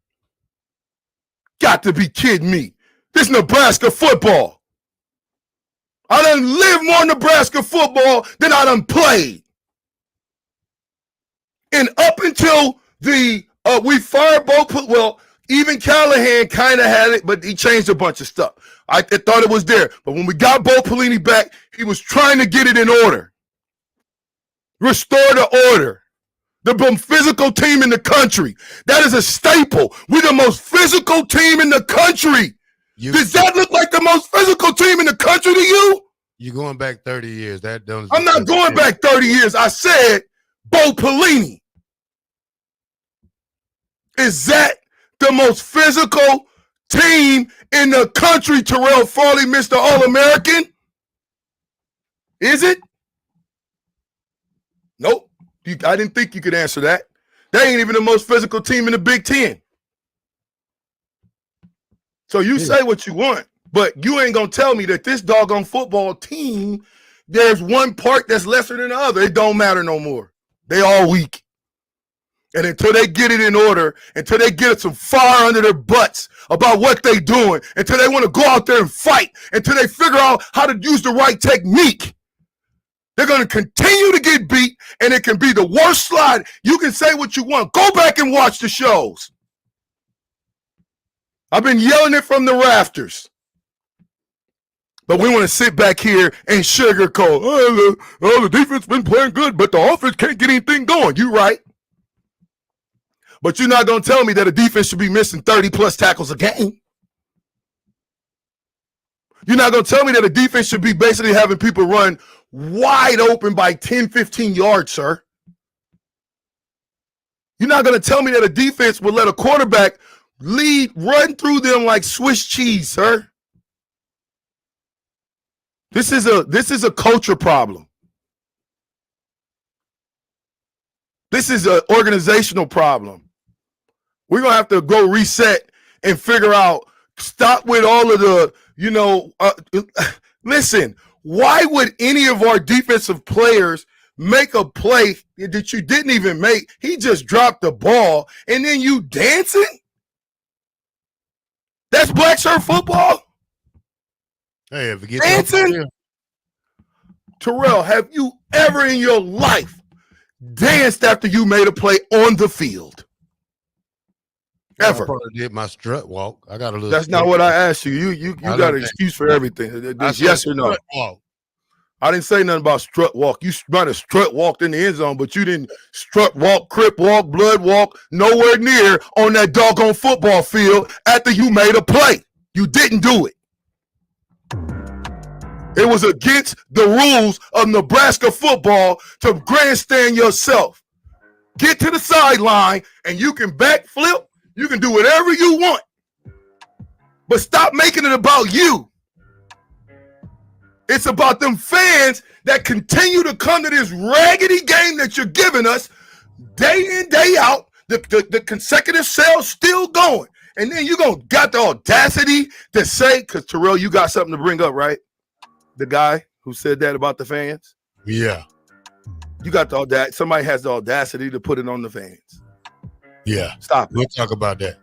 Got to be kidding me. This Nebraska football. I done lived more Nebraska football than I done played. And up until we fired both, well, even Callahan kind of had it, but he changed a bunch of stuff. I thought it was there. But when we got Bo Pelini back, he was trying to get it in order. Restore the order. The most physical team in the country. That is a staple. We're the most physical team in the country. Does that look like the most physical team in the country to you? You're going back 30 years. I'm not going back 30 years. I said Bo Pelini. Is that the most physical team in the country, Terrell Farley, Mr. All-American? Is it? Nope. I didn't think you could answer that. They ain't even the most physical team in the Big Ten. So you say what you want, but you ain't going to tell me that this doggone football team, there's one part that's lesser than the other. It don't matter no more. They all weak. And until they get it in order, until they get some fire under their butts about what they doing, until they want to go out there and fight, until they figure out how to use the right technique, they're going to continue to get beat, and it can be the worst slide. You can say what you want. Go back and watch the shows. I've been yelling it from the rafters. But we want to sit back here and sugarcoat. The defense been playing good, but the offense can't get anything going. You right. But you're not going to tell me that a defense should be missing 30-plus tackles a game. You're not going to tell me that a defense should be basically having people run wide open by 10, 15 yards, sir. You're not going to tell me that a defense will let a quarterback run through them like Swiss cheese, sir. This is a culture problem. This is an organizational problem. We're going to have to go reset and figure out, stop with all of the, listen, why would any of our defensive players make a play that you didn't even make? He just dropped the ball, and then you dancing? That's black shirt football? Hey, if you get dancing? Terrell, have you ever in your life danced after you made a play on the field? Ever? I probably did my strut walk. I got a little. That's not what I asked you. You got an excuse for everything. It's yes or no. I didn't say nothing about strut walk. You might have strut walked in the end zone, but you didn't strut walk, crip walk, blood walk, nowhere near on that doggone football field after you made a play. You didn't do it. It was against the rules of Nebraska football to grandstand yourself. Get to the sideline and you can backflip. You can do whatever you want. But stop making it about you. It's about them fans that continue to come to this raggedy game that you're giving us, day in, day out, the consecutive sales still going. And then you gonna got the audacity to say, because Terrell, you got something to bring up, right? The guy who said that about the fans? Yeah. You got the audacity. Somebody has the audacity to put it on the fans. Yeah. Stop it. We'll talk about that.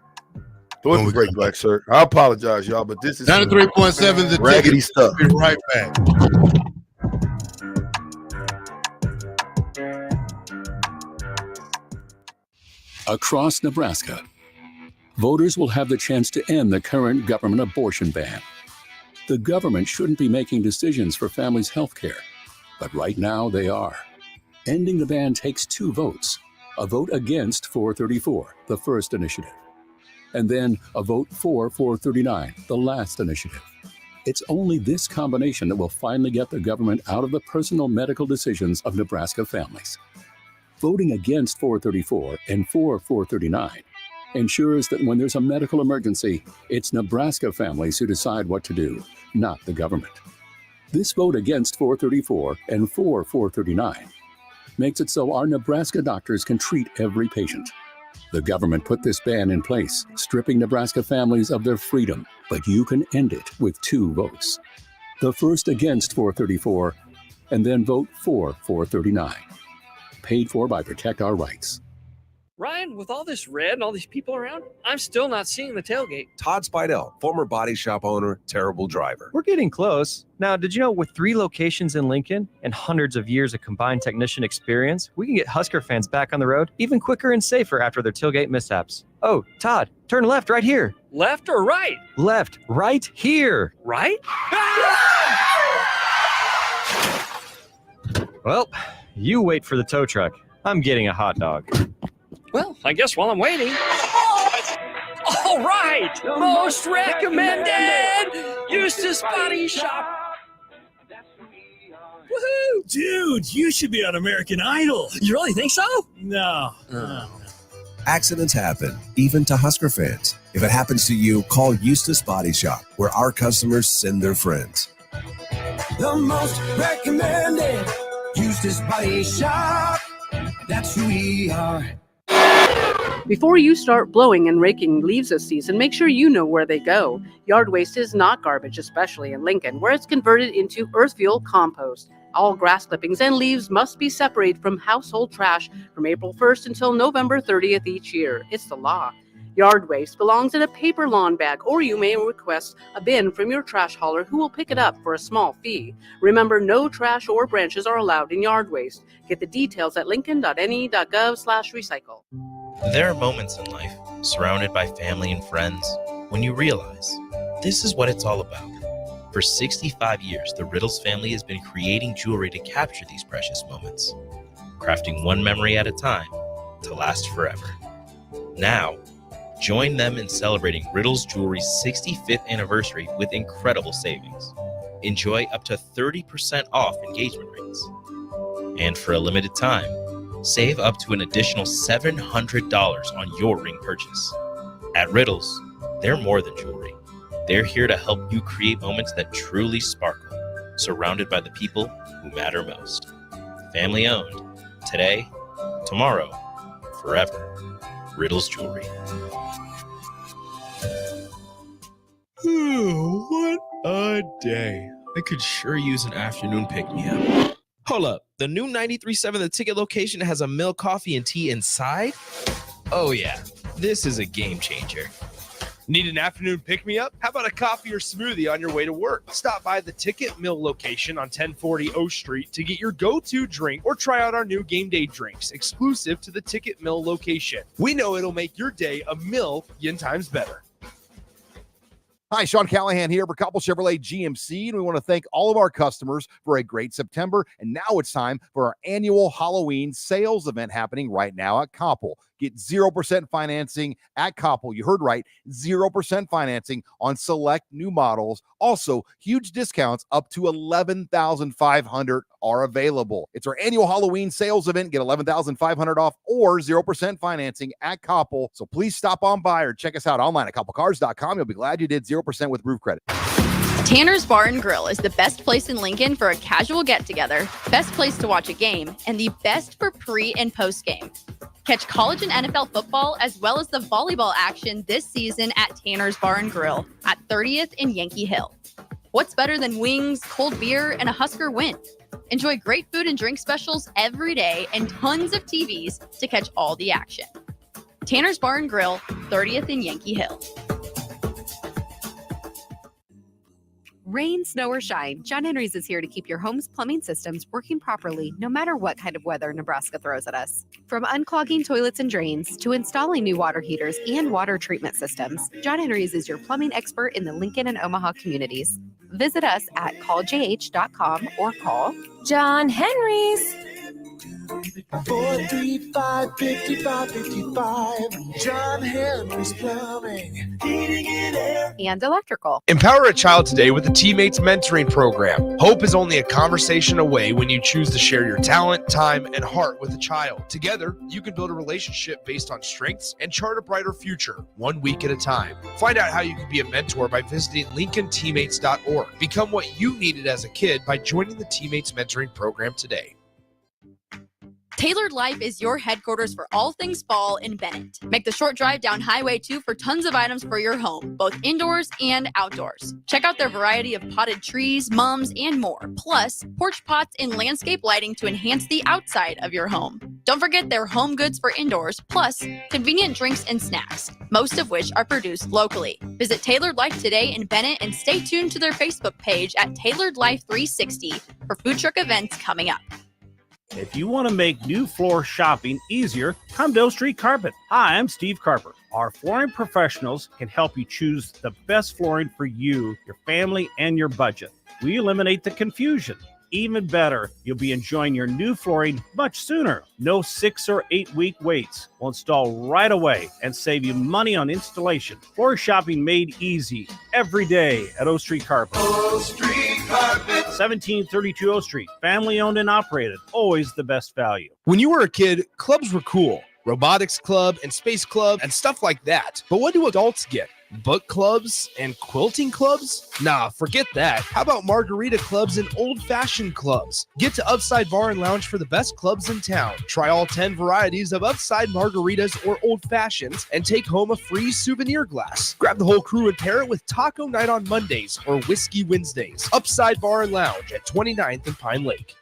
Throw it to break, Black Sir. I apologize, y'all, but this is 93.7 the raggedy ticket. stuff. We'll be right back. Across Nebraska, voters will have the chance to end the current government abortion ban. The government shouldn't be making decisions for families' health care, but right now they are. Ending the ban takes 2 votes. A vote against 434, the first initiative, and then a vote for 439, the last initiative. It's only this combination that will finally get the government out of the personal medical decisions of Nebraska families. Voting against 434 and for 439 ensures that when there's a medical emergency, it's Nebraska families who decide what to do, not the government. This vote against 434 and for 439 makes it so our Nebraska doctors can treat every patient. The government put this ban in place, stripping Nebraska families of their freedom, but you can end it with 2 votes. The first against 434, and then vote for 439. Paid for by Protect Our Rights. Ryan, with all this red and all these people around, I'm still not seeing the tailgate. Todd Spidell, former body shop owner, terrible driver. We're getting close. Now, did you know with 3 locations in Lincoln and hundreds of years of combined technician experience, we can get Husker fans back on the road even quicker and safer after their tailgate mishaps? Oh, Todd, turn left right here. Left or right? Left, right here. Right? Well, you wait for the tow truck. I'm getting a hot dog. Well, I guess while I'm waiting. All right! Most recommended! Eustace Body Shop! Woohoo! Dude, you should be on American Idol. You really think so? No. Accidents happen, even to Husker fans. If it happens to you, call Eustace Body Shop, where our customers send their friends. The most recommended Eustace Body Shop. That's who we are. Before you start blowing and raking leaves this season, make sure you know where they go. Yard waste is not garbage, especially in Lincoln, where it's converted into earth fuel compost. All grass clippings and leaves must be separated from household trash from April 1st until November 30th each year. It's the law. Yard waste belongs in a paper lawn bag, or you may request a bin from your trash hauler who will pick it up for a small fee. Remember, no trash or branches are allowed in yard waste. Get the details at lincoln.ne.gov/recycle. There are moments in life, surrounded by family and friends, when you realize this is what it's all about. For 65 years, the Riddles family has been creating jewelry to capture these precious moments, crafting one memory at a time to last forever. Now, join them in celebrating Riddles Jewelry's 65th anniversary with incredible savings. Enjoy up to 30% off engagement rings. And for a limited time, save up to an additional $700 on your ring purchase. At Riddles, they're more than jewelry. They're here to help you create moments that truly sparkle, surrounded by the people who matter most. Family owned. Today, tomorrow, forever. Riddles Jewelry. What a day. I could sure use an afternoon pick-me-up. Hold up. The new 93.7 The Ticket location has a milk, coffee, and tea inside? Oh, yeah. This is a game changer. Need an afternoon pick-me-up? How about a coffee or smoothie on your way to work? Stop by the Ticket Mill location on 1040 O Street to get your go-to drink or try out our new game day drinks exclusive to the Ticket Mill location. We know it'll make your day a million times better. Hi, Sean Callahan here for Koppel Chevrolet GMC, and we want to thank all of our customers for a great September. And now it's time for our annual Halloween sales event happening right now at Koppel. Get 0% financing at Koppel. You heard right, 0% financing on select new models. Also, huge discounts up to $11,500 are available. It's our annual Halloween sales event. Get $11,500 off or 0% financing at Koppel. So please stop on by or check us out online at koppelcars.com. You'll be glad you did 0% with roof credit. Tanner's Bar and Grill is the best place in Lincoln for a casual get-together, best place to watch a game, and the best for pre- and post-game. Catch college and NFL football as well as the volleyball action this season at Tanner's Bar and Grill at 30th and Yankee Hill. What's better than wings, cold beer, and a Husker win? Enjoy great food and drink specials every day and tons of TVs to catch all the action. Tanner's Bar and Grill, 30th and Yankee Hill. Rain, snow, or shine, John Henry's is here to keep your home's plumbing systems working properly no matter what kind of weather Nebraska throws at us. From unclogging toilets and drains to installing new water heaters and water treatment systems, John Henry's is your plumbing expert in the Lincoln and Omaha communities. Visit us at calljh.com or call John Henry's. 435-5555. John Henry's Plumbing, Heating and Air. And electrical. Empower a child today with the Teammates Mentoring Program. Hope is only a conversation away when you choose to share your talent, time, and heart with a child. Together, you can build a relationship based on strengths and chart a brighter future, 1 week at a time. Find out how you can be a mentor by visiting LincolnTeammates.org. Become what you needed as a kid by joining the Teammates Mentoring Program today. Tailored Life is your headquarters for all things fall in Bennett. Make the short drive down Highway 2 for tons of items for your home, both indoors and outdoors. Check out their variety of potted trees, mums, and more. Plus, porch pots and landscape lighting to enhance the outside of your home. Don't forget their home goods for indoors, plus convenient drinks and snacks, most of which are produced locally. Visit Tailored Life today in Bennett and stay tuned to their Facebook page at Tailored Life 360 for food truck events coming up. If you want to make new floor shopping easier, come to O Street Carpet. Hi, I'm Steve Carper. Our flooring professionals can help you choose the best flooring for you, your family, and your budget. We eliminate the confusion. Even better, you'll be enjoying your new flooring much sooner. No 6 or 8 week waits. We'll install right away and save you money on installation. Floor shopping made easy every day at O Street Carpet. O Street Carpet. 1732 O Street. Family owned and operated. Always the best value. When you were a kid, clubs were cool. Robotics club and space club and stuff like that. But what do adults get? Book clubs and quilting clubs? Nah, forget that. How about margarita clubs and old-fashioned clubs? Get to Upside Bar and Lounge for the best clubs in town. Try all 10 varieties of Upside margaritas or old fashions and take home a free souvenir glass. Grab the whole crew and pair it with taco night on Mondays or whiskey Wednesdays. Upside Bar and Lounge at 29th and Pine Lake.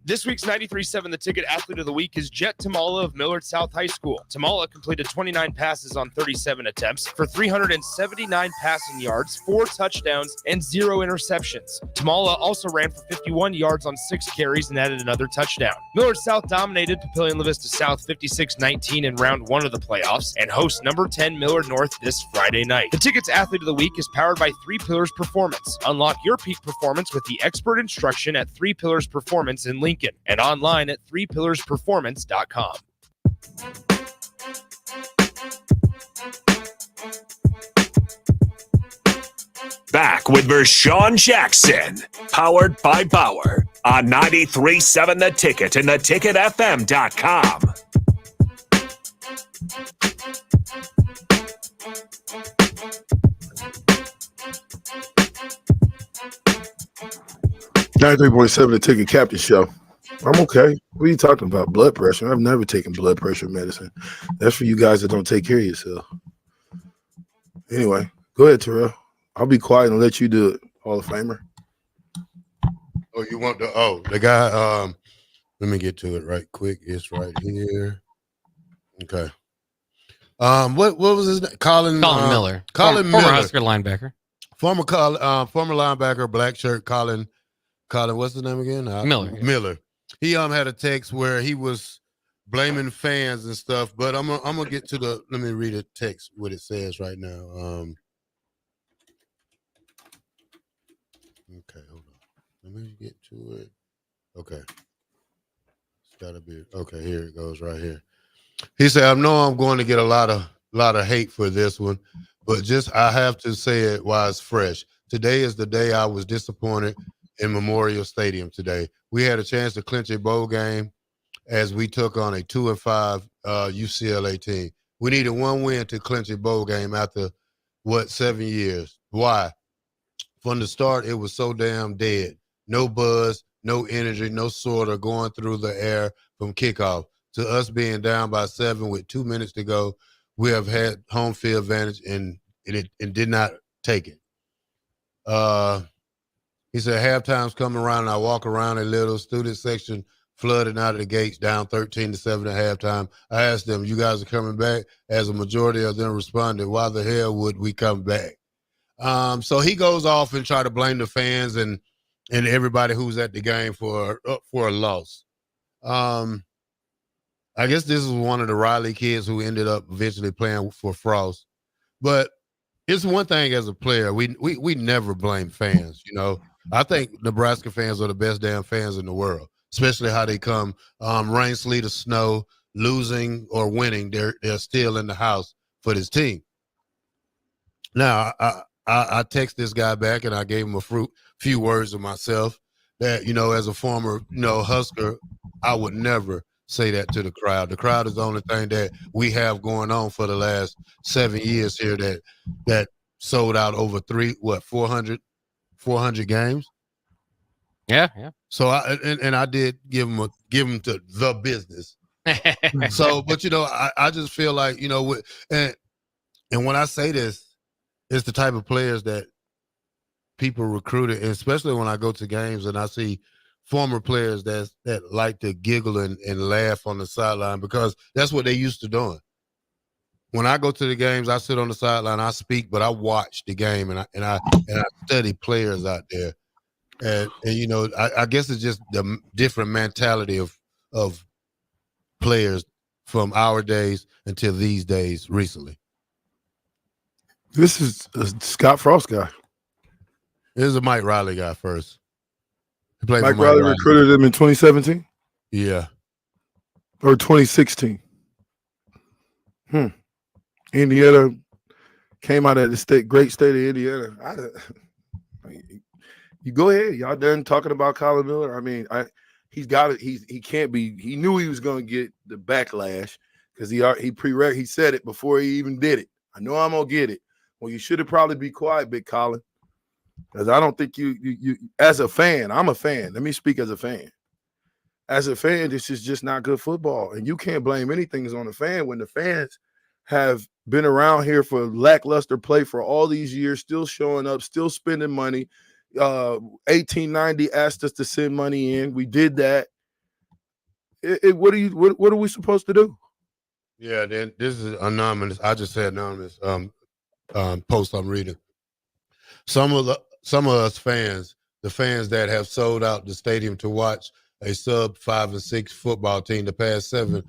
This week's 93.7 The Ticket Athlete of the Week is Jet Tamala of Millard South High School. Tamala completed 29 passes on 37 attempts for 379 passing yards, 4 touchdowns, and 0 interceptions. Tamala also ran for 51 yards on 6 carries and added another touchdown. Millard South dominated Papillion La Vista South 56-19 in round 1 of the playoffs and hosts number 10 Millard North this Friday night. The Ticket's Athlete of the Week is powered by 3 Pillars Performance. Unlock your peak performance with the expert instruction at 3 Pillars Performance in Lincoln and online at 3pillarsperformance.com. Back with Vershawn Jackson, powered by Bauer on 93.7 The Ticket and theticketfm.com. .7 The Ticket Captain Show. I'm okay. What are you talking about? Blood pressure? I've never taken blood pressure medicine. That's for you guys that don't take care of yourself. Anyway, go ahead, Terrell. I'll be quiet and let you do it, Hall of Famer. Oh, you want the guy, let me get to it right quick. It's right here. Okay. What was his name? Colin Miller. Colin Miller. Miller. Former Husker linebacker. Former linebacker, black shirt, Colin, what's his name again? Miller. He had a text where he was blaming fans and stuff, but I'm gonna get to let me read a text what it says right now. Okay, hold on. Let me get to it. Okay. It's gotta be okay, here it goes right here. He said, I know I'm going to get a lot of hate for this one, but just I have to say it while it's fresh. Today is the day I was disappointed in Memorial Stadium today. We had a chance to clinch a bowl game as we took on a 2-5 UCLA team. We needed one win to clinch a bowl game after, 7 years? Why? From the start, it was so damn dead. No buzz, no energy, no sort of going through the air from kickoff. To us being down by 7 with 2 minutes to go, we have had home field advantage and did not take it. He said halftime's coming around and I walk around a little student section flooding out of the gates down 13-7 at halftime. I asked them, you guys are coming back? As a majority of them responded, why the hell would we come back? So he goes off and try to blame the fans and everybody who's at the game for a loss. I guess this is one of the Riley kids who ended up eventually playing for Frost. But it's one thing as a player, we never blame fans, you know. I think Nebraska fans are the best damn fans in the world, especially how they come rain, sleet, or snow, losing or winning, they're still in the house for this team. Now, I text this guy back and I gave him a few words of myself that, you know, as a former, you know, Husker, I would never say that to the crowd. The crowd is the only thing that we have going on for the last 7 years here that sold out over 400 games. Yeah. So I did give him to the business. So, but you know, I just feel like, you know, and when I say this, it's the type of players that people recruited, and especially when I go to games and I see former players that like to giggle and laugh on the sideline, because that's what they used to doing. When I go to the games, I sit on the sideline, I speak, but I watch the game and I study players out there. And you know, I guess it's just the different mentality of players from our days until these days recently. This is a Scott Frost guy. This is a Mike Riley guy first. Mike Riley recruited him in 2017? Yeah. Or 2016? Indiana came out of the great state of Indiana. You go ahead. Y'all done talking about Colin Miller? I mean, he's got it. He can't be. He knew he was going to get the backlash because he said it before he even did it. I know I'm going to get it. Well, you should have probably be quiet, Big Colin. Because I don't think you as a fan, I'm a fan. Let me speak as a fan. As a fan, this is just not good football. And you can't blame anything on the fan when the fans have been around here for lackluster play for all these years, still showing up, still spending money. 1890 asked us to send money in. We did that. What are we supposed to do? Yeah, then this is anonymous. I just said anonymous post I'm reading. Some of us fans, the fans that have sold out the stadium to watch a sub 5 and 6 football team the past 7+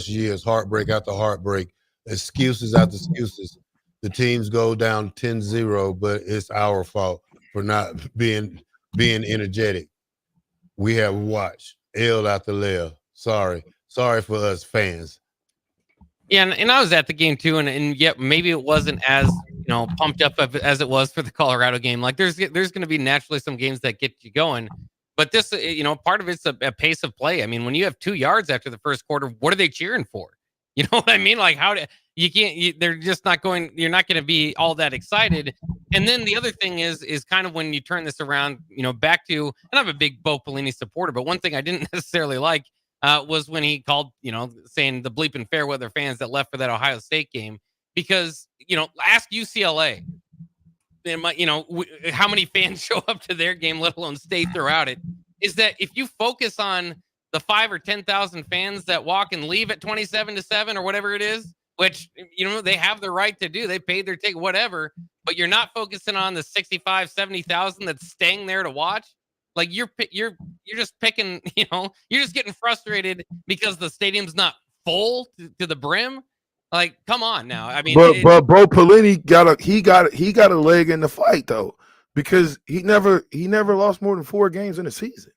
years, heartbreak after heartbreak, excuses after excuses. The teams go down 10-0, but it's our fault for not being energetic. We have watched L after L. Sorry for us fans. Yeah, and I was at the game too, and yet maybe it wasn't as, you know, pumped up as it was for the Colorado game. Like there's going to be naturally some games that get you going, but this, you know, part of it's a pace of play. I mean, when you have 2 yards after the first quarter, what are they cheering for? You know what I mean? Like they're just not going. You're not going to be all that excited. And then the other thing is kind of when you turn this around, you know, back to, and I'm a big Bo Pelini supporter, but one thing I didn't necessarily like was when he called, you know, saying the bleeping fair weather fans that left for that Ohio State game, because, you know, ask UCLA, you know, how many fans show up to their game, let alone stay throughout it. Is that if you focus on the 5,000 or 10,000 fans that walk and leave at 27-7 or whatever it is, which, you know, they have the right to do, they paid their ticket, whatever, but you're not focusing on the 65, 70,000 that's staying there to watch. Like you're just picking, you know, you're just getting frustrated because the stadium's not full to the brim. Like, come on now. I mean, but Bo Pelini got a leg in the fight though, because he never lost more than 4 games in a season.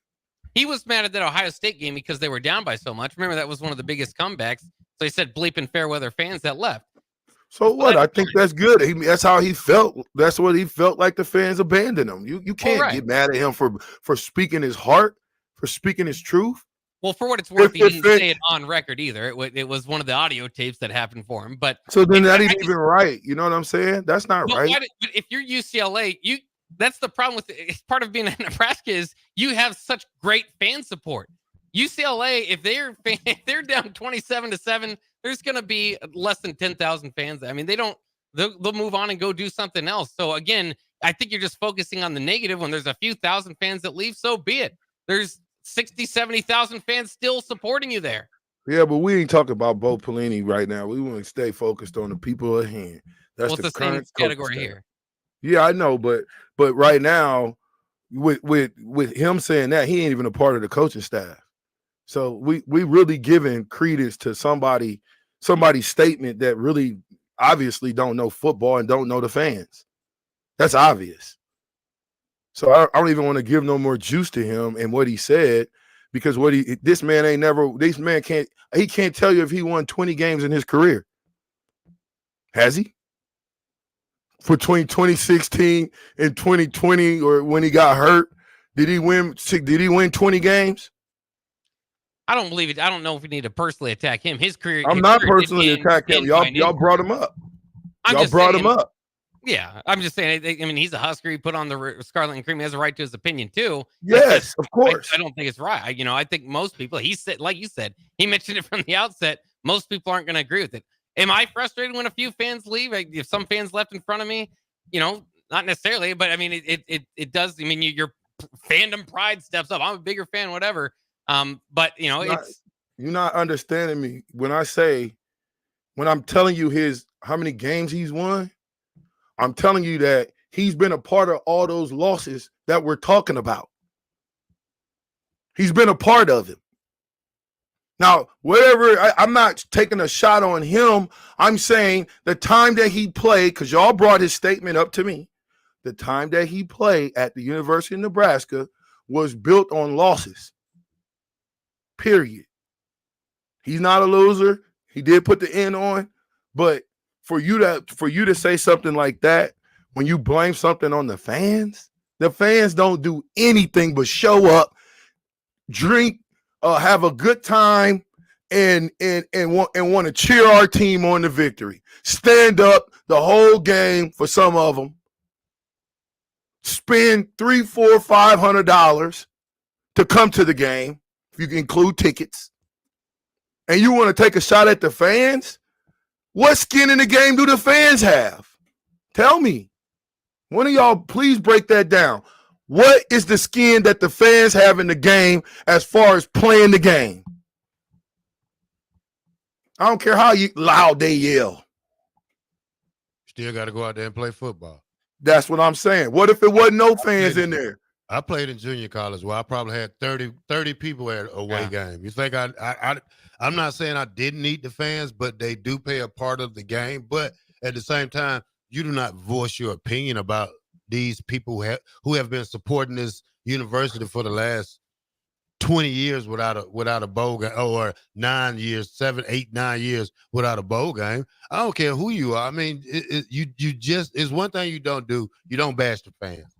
He was mad at that Ohio State game because they were down by so much. Remember, that was one of the biggest comebacks. So he said bleeping fair weather fans that left. So what? I think that's good. That's how he felt. That's what he felt like the fans abandoned him. You can't get mad at him for speaking his heart, for speaking his truth. Well, for what it's worth, he didn't say it on record either. It was one of the audio tapes that happened for him. But so then that ain't even right. You know what I'm saying? That's not right. But if you're UCLA, that's the problem with it's part of being in Nebraska is you have such great fan support. UCLA, if they're down 27-7, there's going to be less than 10,000 fans. I mean, they'll move on and go do something else. So again, I think you're just focusing on the negative. When there's a few thousand fans that leave, so be it. There's 60,000-70,000 fans still supporting you there. Yeah, but we ain't talking about Bo Pelini right now. We want to stay focused on the people at hand. That's the current same category here. Yeah, I know, but right now, with him saying that, he ain't even a part of the coaching staff. So we really giving credence to somebody's statement that really obviously don't know football and don't know the fans. That's obvious. So I don't even want to give no more juice to him and what he said, because this man can't tell you if he won 20 games in his career. Has he? Between 2016 and 2020, or when he got hurt, did he win 20 games? I don't believe it. I don't know if we need to personally attack him. His career. I'm not personally attacking him. Y'all brought him up. Y'all brought him up. Yeah, I'm just saying. I mean, he's a Husker. He put on the scarlet and cream. He has a right to his opinion too. Yes, of course. I don't think it's right. I think most people. He said, like you said, he mentioned it from the outset. Most people aren't going to agree with it. Am I frustrated when a few fans leave? If some fans left in front of me, not necessarily, but I mean, it does. I mean, your fandom pride steps up. I'm a bigger fan, whatever. But you're not understanding me when I'm telling you how many games he's won. I'm telling you that he's been a part of all those losses that we're talking about. He's been a part of it. Now, I'm not taking a shot on him. I'm saying the time that he played, because y'all brought his statement up to me, the time that he played at the University of Nebraska was built on losses. Period. He's not a loser. He did put the N on, but for you to say something like that when you blame something on the fans don't do anything but show up, drink, have a good time, and want to cheer our team on the victory. Stand up the whole game for some of them. Spend $300, $400, $500 to come to the game. If you can include tickets, and you want to take a shot at the fans, what skin in the game do the fans have? Tell me. One of y'all, please break that down. What is the skin that the fans have in the game as far as playing the game? I don't care how loud they yell. Still got to go out there and play football. That's what I'm saying. What if it wasn't no fans in there? I played in junior college where I probably had 30 people at a away game. You think I'm not saying I didn't need the fans, but they do play a part of the game. But at the same time, you do not voice your opinion about these people who have been supporting this university for the last 20 years without a bowl game, or 9 years, 7, 8, 9 years without a bowl game. I don't care who you are. I mean, it's one thing you don't do. You don't bash the fans.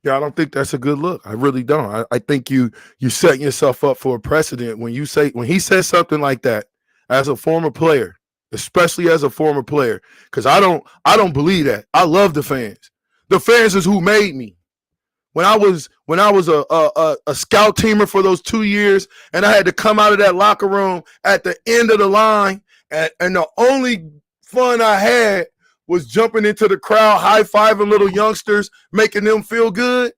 Yeah, I don't think that's a good look. I really don't. I think you setting yourself up for a precedent when he says something like that as a former player, especially as a former player, because I don't believe that. I love the fans. The fans is who made me. When I was a scout teamer for those 2 years, and I had to come out of that locker room at the end of the line, and the only fun I had was jumping into the crowd, high-fiving little youngsters, making them feel good.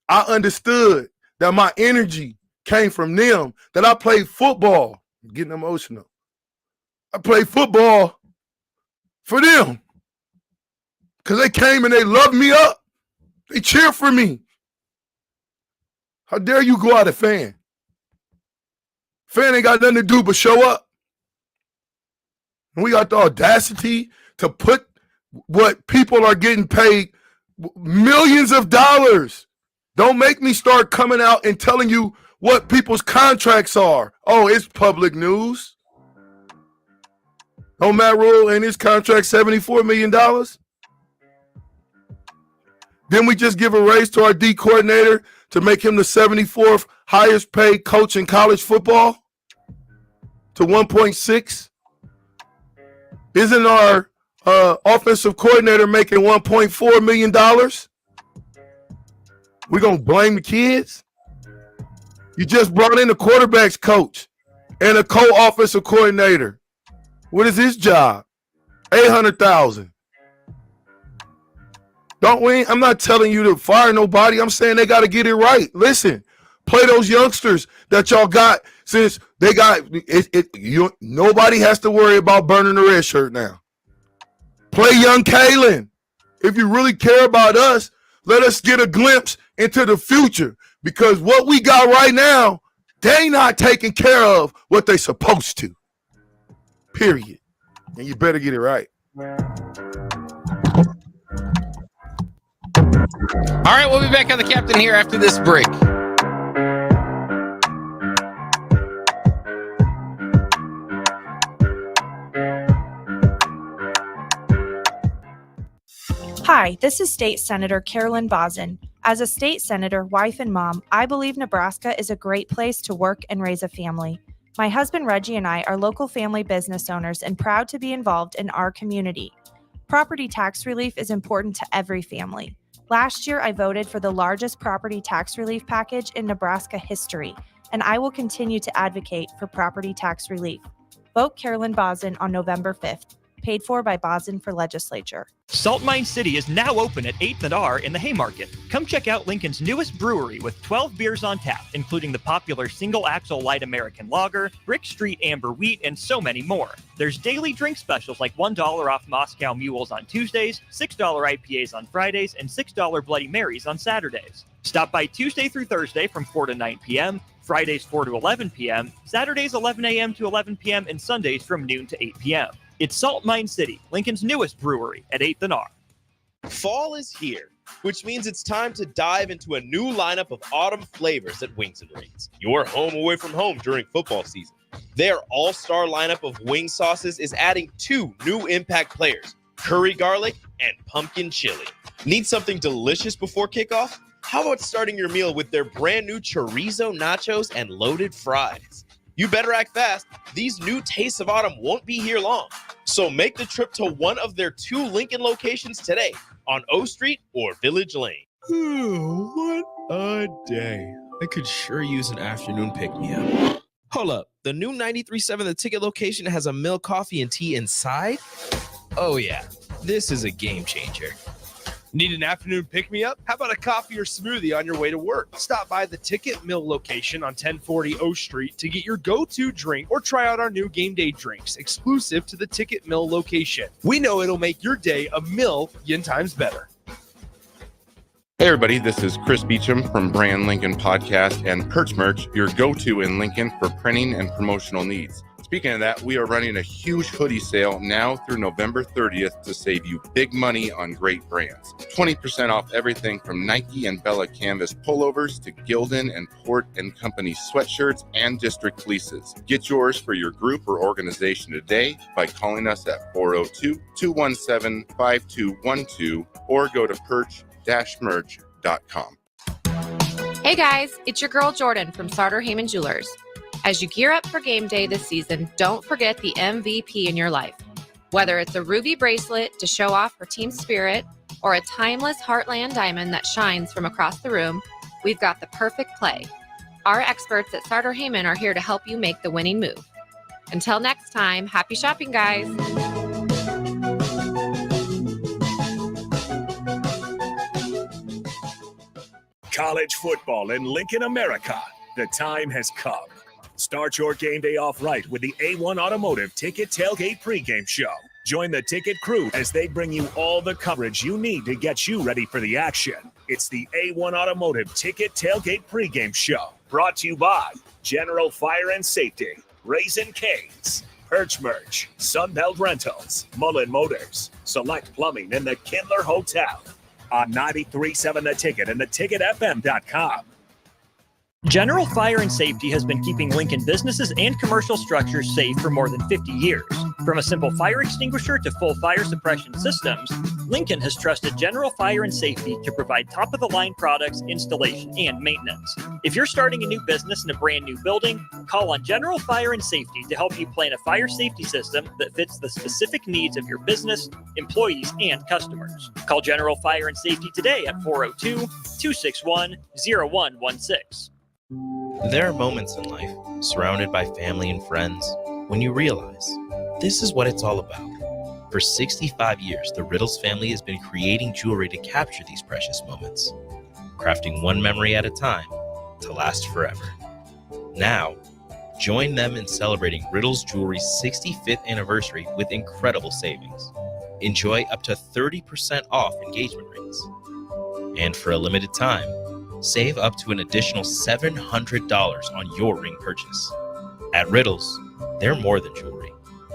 I understood that my energy came from them, that I played football. I'm getting emotional. I played football for them because they came and they loved me up. They cheer for me. How dare you go out a fan? Fan ain't got nothing to do but show up. And we got the audacity to put what people are getting paid millions of dollars. Don't make me start coming out and telling you what people's contracts are. Oh, it's public news. Oh, Matt Rule and his contract, $74 million. Then we just give a raise to our D coordinator to make him the 74th highest paid coach in college football to 1.6. Isn't our offensive coordinator making $1.4 million? We're going to blame the kids? You just brought in a quarterback's coach and a co-offensive coordinator. What is his job? $800,000. I'm not telling you to fire nobody. I'm saying they got to get it right. Listen, play those youngsters that y'all got since they got it. Nobody has to worry about burning the red shirt now. Play young Kalen. If you really care about us, let us get a glimpse into the future, because what we got right now, they not taking care of what they supposed to. Period. And you better get it right. All right, we'll be back on the captain here after this break. Hi, this is State Senator Carolyn Bozin. As a state senator, wife, and mom, I believe Nebraska is a great place to work and raise a family. My husband Reggie and I are local family business owners and proud to be involved in our community. Property tax relief is important to every family. Last year, I voted for the largest property tax relief package in Nebraska history, and I will continue to advocate for property tax relief. Vote Carolyn Bozin on November 5th. Paid for by Bozin for Legislature. Salt Mine City is now open at 8th and R in the Haymarket. Come check out Lincoln's newest brewery with 12 beers on tap, including the popular Single Axle Light American Lager, Brick Street Amber Wheat, and so many more. There's daily drink specials like $1 off Moscow Mules on Tuesdays, $6 IPAs on Fridays, and $6 Bloody Marys on Saturdays. Stop by Tuesday through Thursday from 4 to 9 p.m., Fridays 4 to 11 p.m., Saturdays 11 a.m. to 11 p.m., and Sundays from noon to 8 p.m. It's Salt Mine City, Lincoln's newest brewery at 8th and R. Fall is here, which means it's time to dive into a new lineup of autumn flavors at Wings & Rings. Your home away from home during football season. Their all-star lineup of wing sauces is adding 2 new impact players, curry garlic and pumpkin chili. Need something delicious before kickoff? How about starting your meal with their brand new chorizo nachos and loaded fries? You better act fast. These new tastes of autumn won't be here long. So make the trip to one of their 2 Lincoln locations today on O Street or Village Lane. What a day. I could sure use an afternoon pick-me-up. Hold up. The new 93.7 The Ticket location has a milk, coffee, and tea inside? Oh, yeah. This is a game changer. Need an afternoon pick-me-up? How about a coffee or smoothie on your way to work? Stop by the Ticket Mill location on 1040 O Street to get your go-to drink or try out our new game day drinks exclusive to the Ticket Mill location. We know it'll make your day a million times better. Hey everybody, this is Chris Beecham from Brand Lincoln Podcast and Perch Merch, your go-to in Lincoln for printing and promotional needs. Speaking of that, we are running a huge hoodie sale now through November 30th to save you big money on great brands. 20% off everything from Nike and Bella Canvas pullovers to Gildan and Port & Company sweatshirts and district fleeces. Get yours for your group or organization today by calling us at 402-217-5212 or go to perch-merch.com. Hey guys, it's your girl Jordan from Sartor Heyman Jewelers. As you gear up for game day this season, don't forget the MVP in your life. Whether it's a ruby bracelet to show off for team spirit or a timeless Heartland diamond that shines from across the room, we've got the perfect play. Our experts at Sartor Heyman are here to help you make the winning move. Until next time, happy shopping, guys. College football in Lincoln, America. The time has come. Start your game day off right with the A1 Automotive Ticket Tailgate pregame show. Join the ticket crew as they bring you all the coverage you need to get you ready for the action. It's the A1 Automotive Ticket Tailgate pregame show. Brought to you by General Fire and Safety, Raisin Canes, Perch Merch, Sunbelt Rentals, Mullen Motors, Select Plumbing, and the Kindler Hotel. On 93.7 The Ticket and theticketfm.com. General Fire and Safety has been keeping Lincoln businesses and commercial structures safe for more than 50 years. From a simple fire extinguisher to full fire suppression systems, Lincoln has trusted General Fire and Safety to provide top-of-the-line products, installation, and maintenance. If you're starting a new business in a brand new building, call on General Fire and Safety to help you plan a fire safety system that fits the specific needs of your business, employees, and customers. Call General Fire and Safety today at 402-261-0116. There are moments in life, surrounded by family and friends, when you realize this is what it's all about. For 65 years, the Riddles family has been creating jewelry to capture these precious moments, crafting one memory at a time to last forever. Now, join them in celebrating Riddles Jewelry's 65th anniversary with incredible savings. Enjoy up to 30% off engagement rings. And for a limited time, save up to an additional $700 on your ring purchase. At Riddles, they're more than jewelry.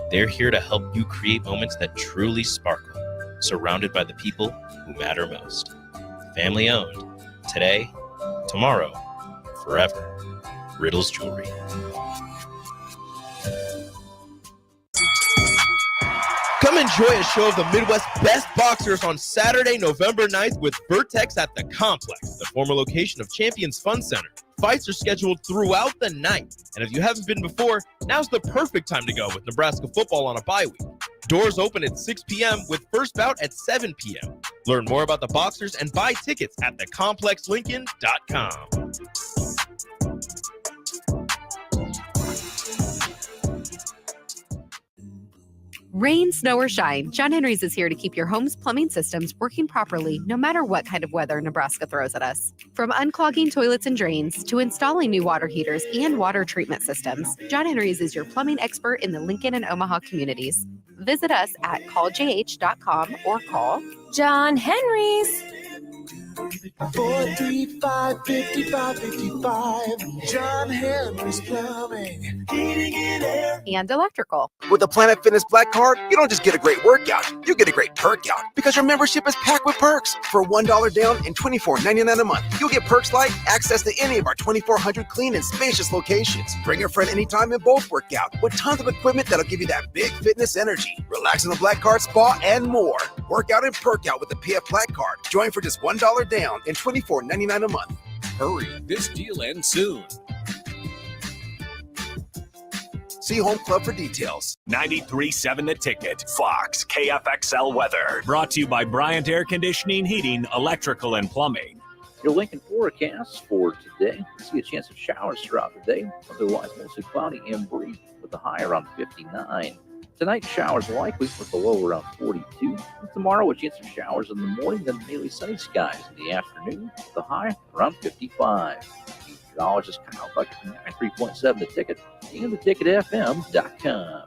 They're here to help you create moments that truly sparkle, surrounded by the people who matter most. Family owned. Today, tomorrow, forever. Riddles Jewelry. Come enjoy a show of the Midwest's best boxers on Saturday, November 9th with Vertex at the Complex, the former location of Champions Fun Center. Fights are scheduled throughout the night, and if you haven't been before, now's the perfect time to go with Nebraska football on a bye week. Doors open at 6 p.m. with first bout at 7 p.m. Learn more about the boxers and buy tickets at thecomplexlincoln.com. Rain, snow, or shine, John Henry's is here to keep your home's plumbing systems working properly no matter what kind of weather Nebraska throws at us. From unclogging toilets and drains to installing new water heaters and water treatment systems, John Henry's is your plumbing expert in the Lincoln and Omaha communities. Visit us at calljh.com or call John Henry's. 435-5555. John Henry's Plumbing, Heating and Air. And electrical. With the Planet Fitness Black Card, you don't just get a great workout, you get a great perk out because your membership is packed with perks. For $1 down and $24.99 a month, you'll get perks like access to any of our 2,400 clean and spacious locations. Bring a friend anytime and both work out with tons of equipment that'll give you that big fitness energy. Relax in the Black Card spa and more. Work out and perk out with the PF Black Card. Join for just $1 down and $24.99 a month. Hurry, this deal ends soon. See Home Club for details. 93.7 The Ticket, Fox, KFXL weather. Brought to you by Bryant Air Conditioning, Heating, Electrical, and Plumbing. Your Lincoln forecast for today. See a chance of showers throughout the day. Otherwise, mostly cloudy and breezy with a high around 59. Tonight, showers likely with the low around 42. And tomorrow, a chance of showers in the morning, then mainly sunny skies in the afternoon with the high around 55. Meteorologist Kyle Buck at 93.7 The Ticket and theticketfm.com.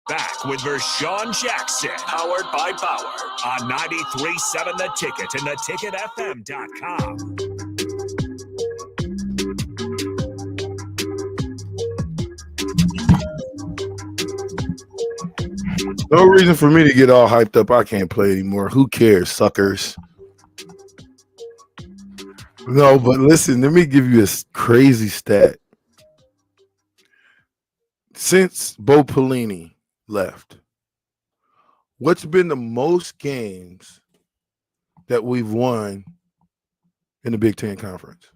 Back with Vershawn Jackson, powered by Bauer on 93.7 The Ticket and theticketfm.com. No reason for me to get all hyped up. I can't play anymore. Who cares, suckers? No, but listen, let me give you a crazy stat. Since Bo Pelini left, what's been the most games that we've won in the Big Ten Conference?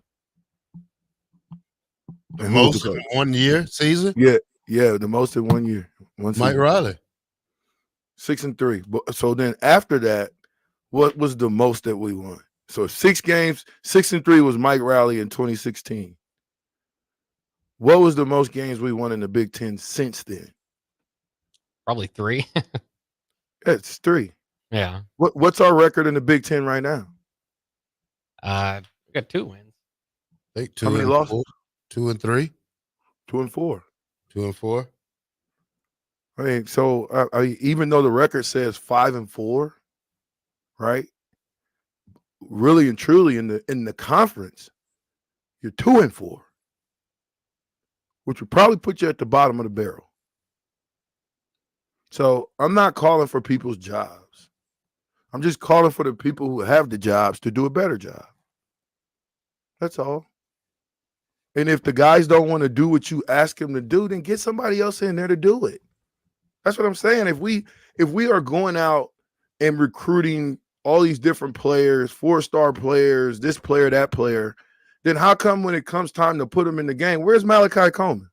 The most in 1 year season? Yeah, the most in 1 year. Mike Riley. 6-3. So then after that, what was the most that we won? So 6 games, 6-3 was Mike Riley in 2016. What was the most games we won in the Big Ten since then? Probably 3. It's 3. Yeah. What's our record in the Big Ten right now? We got 2 wins. I think 2 How many and losses? 4, 2 and 3, 2 and 4. 2 and 4. I mean, so even though the record says 5-4, right? Really and truly in the conference, you're 2-4, which would probably put you at the bottom of the barrel. So I'm not calling for people's jobs. I'm just calling for the people who have the jobs to do a better job. That's all. And if the guys don't want to do what you ask them to do, then get somebody else in there to do it. That's what I'm saying. If we are going out and recruiting all these different players, 4-star players, this player, that player, then how come when it comes time to put them in the game, where's Malachi Coleman?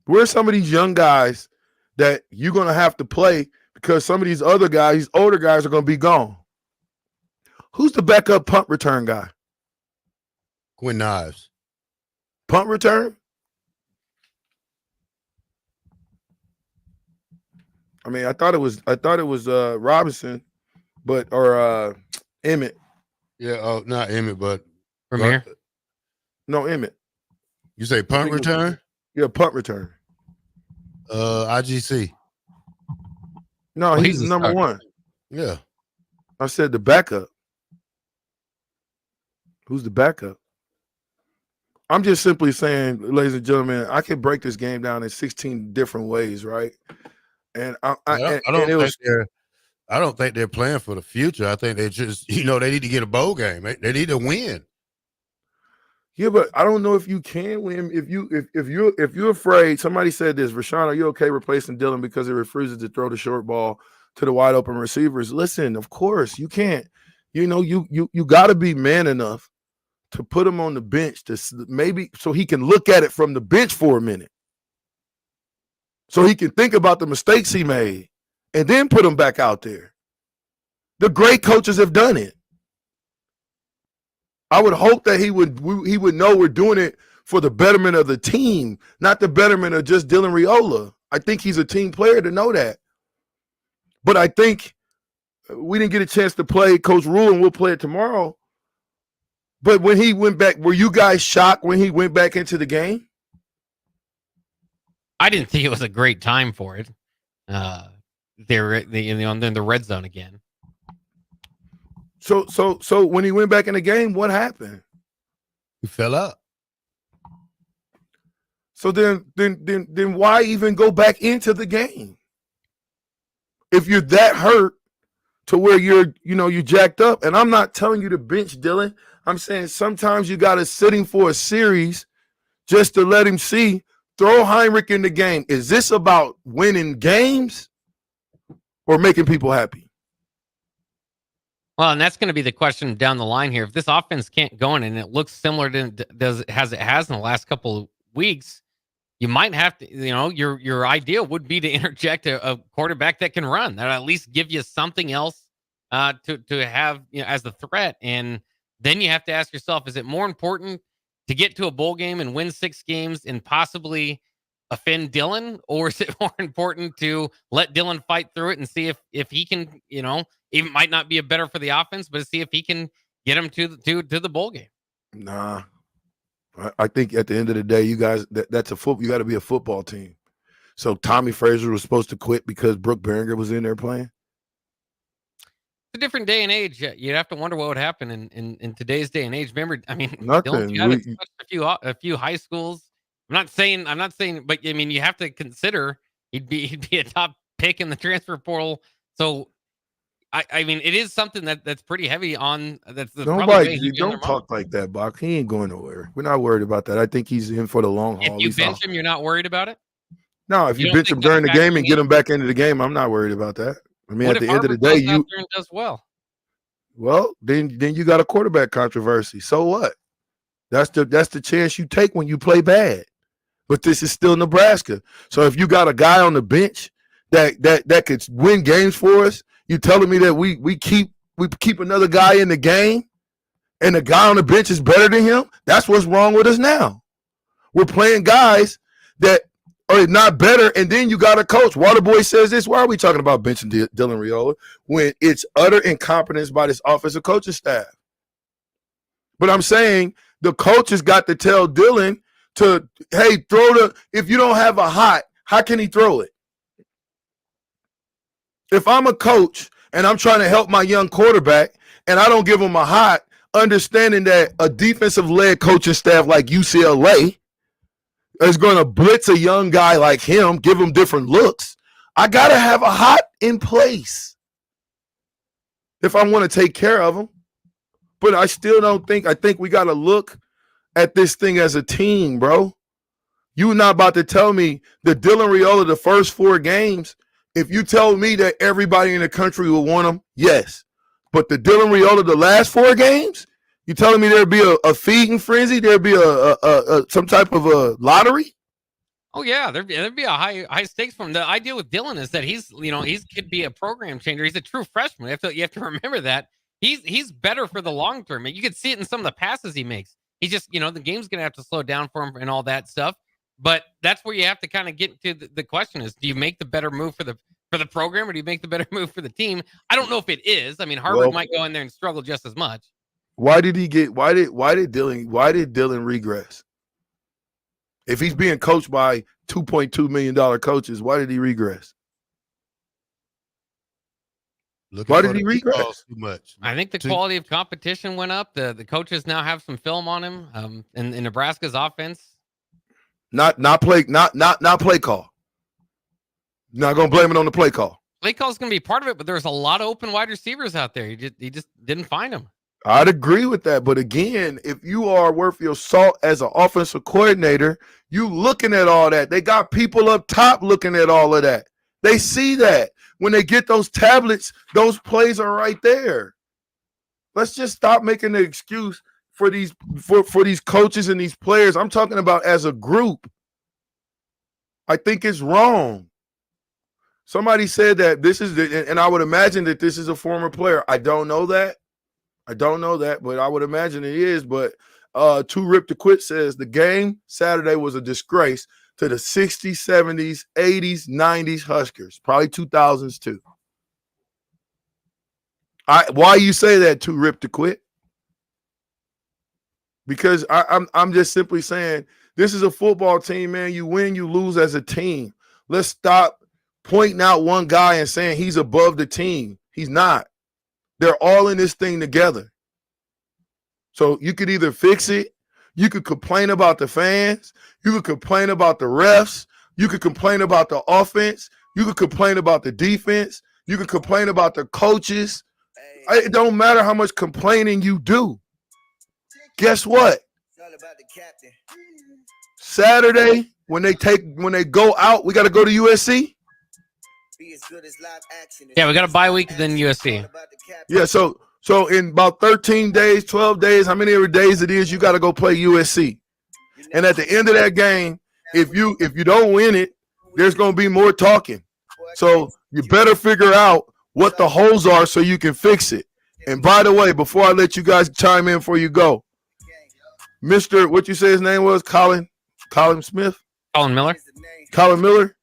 Where's some of these young guys that you're going to have to play because some of these other guys, these older guys are going to be gone? Who's the backup punt return guy? Quinn Knives. Punt return? I mean, I thought it was Robinson, or Emmett. Yeah, not Emmett, but Premier. No, Emmett. You say punt return? Yeah, punt return. IGC. No, he's the number one. Yeah. I said the backup. Who's the backup? I'm just simply saying, ladies and gentlemen, I can break this game down in 16 different ways, right? And I don't think they're playing for the future. I think they just, they need to get a bowl game. They need to win. Yeah, but I don't know if you can win if you're afraid. Somebody said this, Rashawn, are you okay replacing Dylan because he refuses to throw the short ball to the wide open receivers? Listen, of course you can't. You got to be man enough to put him on the bench to maybe so he can look at it from the bench for a minute, so he can think about the mistakes he made, and then put him back out there. The great coaches have done it. I would hope that he would know we're doing it for the betterment of the team, not the betterment of just Dylan Raiola. I think he's a team player to know that. But I think we didn't get a chance to play Coach Rule, and we'll play it tomorrow. But when he went back, were you guys shocked when he went back into the game? I didn't think it was a great time for it. They're in the red zone again. So when he went back in the game, what happened? He fell out. So then why even go back into the game? If you're that hurt to where you're jacked up, and I'm not telling you to bench Dylan. I'm saying sometimes you got to sit him for a series just to let him see. Throw Heinrich in the game. Is this about winning games or making people happy? Well, and that's going to be the question down the line here. If this offense can't go in and it looks similar to it has in the last couple of weeks, you might have to, your idea would be to interject a quarterback that can run, that at least give you something else to have as the threat. And then you have to ask yourself, is it more important to get to a bowl game and win 6 games and possibly offend Dylan, or is it more important to let Dylan fight through it and see if he can, it might not be a better for the offense, but see if he can get him to the bowl game? Nah, I think at the end of the day, you guys, that's a football. You got to be a football team. So Tommy Frazier was supposed to quit because Brooke Behringer was in there playing. It's a different day and age. You'd have to wonder what would happen in today's day and age. Remember, I mean, nothing. Dylan's got a few high schools. I'm not saying, but I mean, you have to consider he'd be a top pick in the transfer portal. So, I mean, it is something that's pretty heavy on. Don't talk like that, Bach. He ain't going nowhere. We're not worried about that. I think he's in for the long haul. If you bench him, you're not worried about it? No, if you bench him during the game and get him back into the game, I'm not worried about that. I mean, what at the if end of the Harvard day, goes out there and does well. Well, then you got a quarterback controversy. So what? That's the chance you take when you play bad. But this is still Nebraska. So if you got a guy on the bench that could win games for us, you telling me that we keep another guy in the game and the guy on the bench is better than him? That's what's wrong with us now. We're playing guys that are not better, and then you got a coach. Waterboy says this. Why are we talking about benching Dylan Raiola when it's utter incompetence by this offensive coaching staff? But I'm saying the coaches got to tell Dylan to, hey, if you don't have a hot, how can he throw it? If I'm a coach and I'm trying to help my young quarterback and I don't give him a hot, understanding that a defensive-led coaching staff like UCLA is going to blitz a young guy like him, give him different looks, I got to have a hot in place if I want to take care of him. But I still don't think – I think we got to look at this thing as a team, bro. You're not about to tell me the Dylan Raiola the first 4 games. If you tell me that everybody in the country will want him, yes. But the Dylan Raiola the last 4 games, you telling me there'd be a feeding frenzy? There'd be a some type of a lottery? Oh yeah, there'd be a high stakes for him. The idea with Dylan is that he's could be a program changer. He's a true freshman. You have to remember that he's better for the long term. And you can see it in some of the passes he makes. He just the game's gonna have to slow down for him and all that stuff. But that's where you have to kind of get to the question is, do you make the better move for the program, or do you make the better move for the team? I don't know if it is. I mean, Harvard might go in there and struggle just as much. Why did Dylan regress? If he's being coached by $2.2 million coaches, why did he regress? Why did he regress? Too much. I think the quality of competition went up. The coaches now have some film on him. In Nebraska's offense. Not play call. Not gonna blame it on the play call. Play call is gonna be part of it, but there's a lot of open wide receivers out there. He just didn't find them. I'd agree with that, but again, if you are worth your salt as an offensive coordinator, you looking at all that. They got people up top looking at all of that. They see that when they get those tablets, those plays are right there. Let's just stop making the excuse for these coaches and these players. I'm talking about as a group. I think it's wrong. Somebody said that this is and I would imagine that this is a former player. I don't know that, but I would imagine it is. But Too Rip to Quit says the game Saturday was a disgrace to the 60s, 70s, 80s, 90s Huskers, probably 2000s too. Why you say that, Too Rip to Quit? Because I'm just simply saying this is a football team, man. You win, you lose as a team. Let's stop pointing out one guy and saying he's above the team. He's not. They're all in this thing together. So you could either fix it, you could complain about the fans, you could complain about the refs, you could complain about the offense, you could complain about the defense, you could complain about the coaches. It don't matter how much complaining you do. Guess what? Saturday, when they go out, we got to go to USC. Yeah, we got a bye week than USC. Yeah, so in about 13 days, 12 days, how many ever days it is, you got to go play USC. And at the end of that game, if you don't win it, there's going to be more talking. So you better figure out what the holes are so you can fix it. And by the way, before I let you guys chime in before you go, Mr. What you say his name was? Colin Smith? Colin Miller. Colin Miller.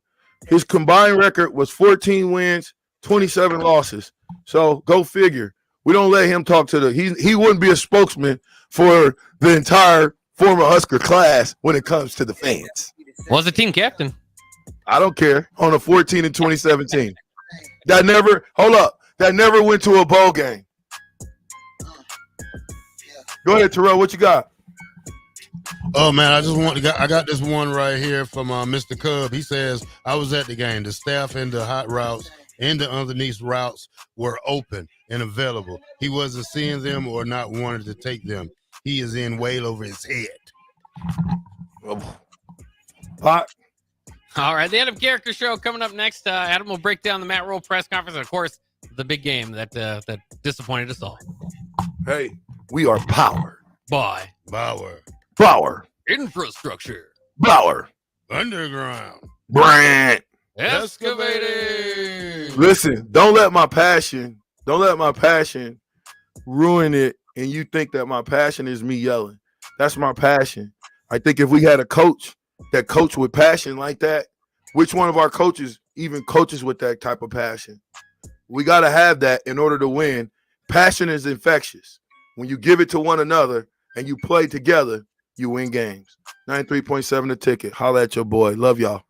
His combined record was 14 wins, 27 losses. So go figure. We don't let him talk to he wouldn't be a spokesman for the entire former Husker class when it comes to the fans. Was the team captain? I don't care. On a 14 in 2017. That never went to a bowl game. Go ahead, Terrell. What you got? Oh man, I got this one right here from Mr. Cub. He says, I was at the game. The staff in the hot routes and the underneath routes were open and available. He wasn't seeing them or not wanting to take them. He is in way over his head. Pot. All right, the Adam Character Show coming up next. Adam will break down the Matt Rule press conference and, of course, the big game that disappointed us all. Hey, we are powered by Bauer. Infrastructure. Bauer. Underground. Brand. Excavating. Listen, don't let my passion ruin it and you think that my passion is me yelling. That's my passion. I think if we had a coach that coached with passion like that, which one of our coaches even coaches with that type of passion? We got to have that in order to win. Passion is infectious. When you give it to one another and you play together, you win games. 93.7 The Ticket. Holla at your boy. Love y'all.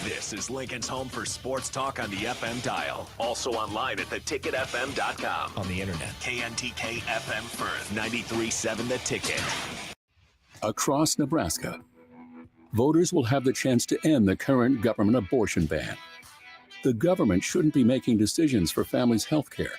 This is Lincoln's home for sports talk on the FM dial. Also online at theticketfm.com. On the internet. KNTK FM Firth. 93.7 The Ticket. Across Nebraska, voters will have the chance to end the current government abortion ban. The government shouldn't be making decisions for families' health care.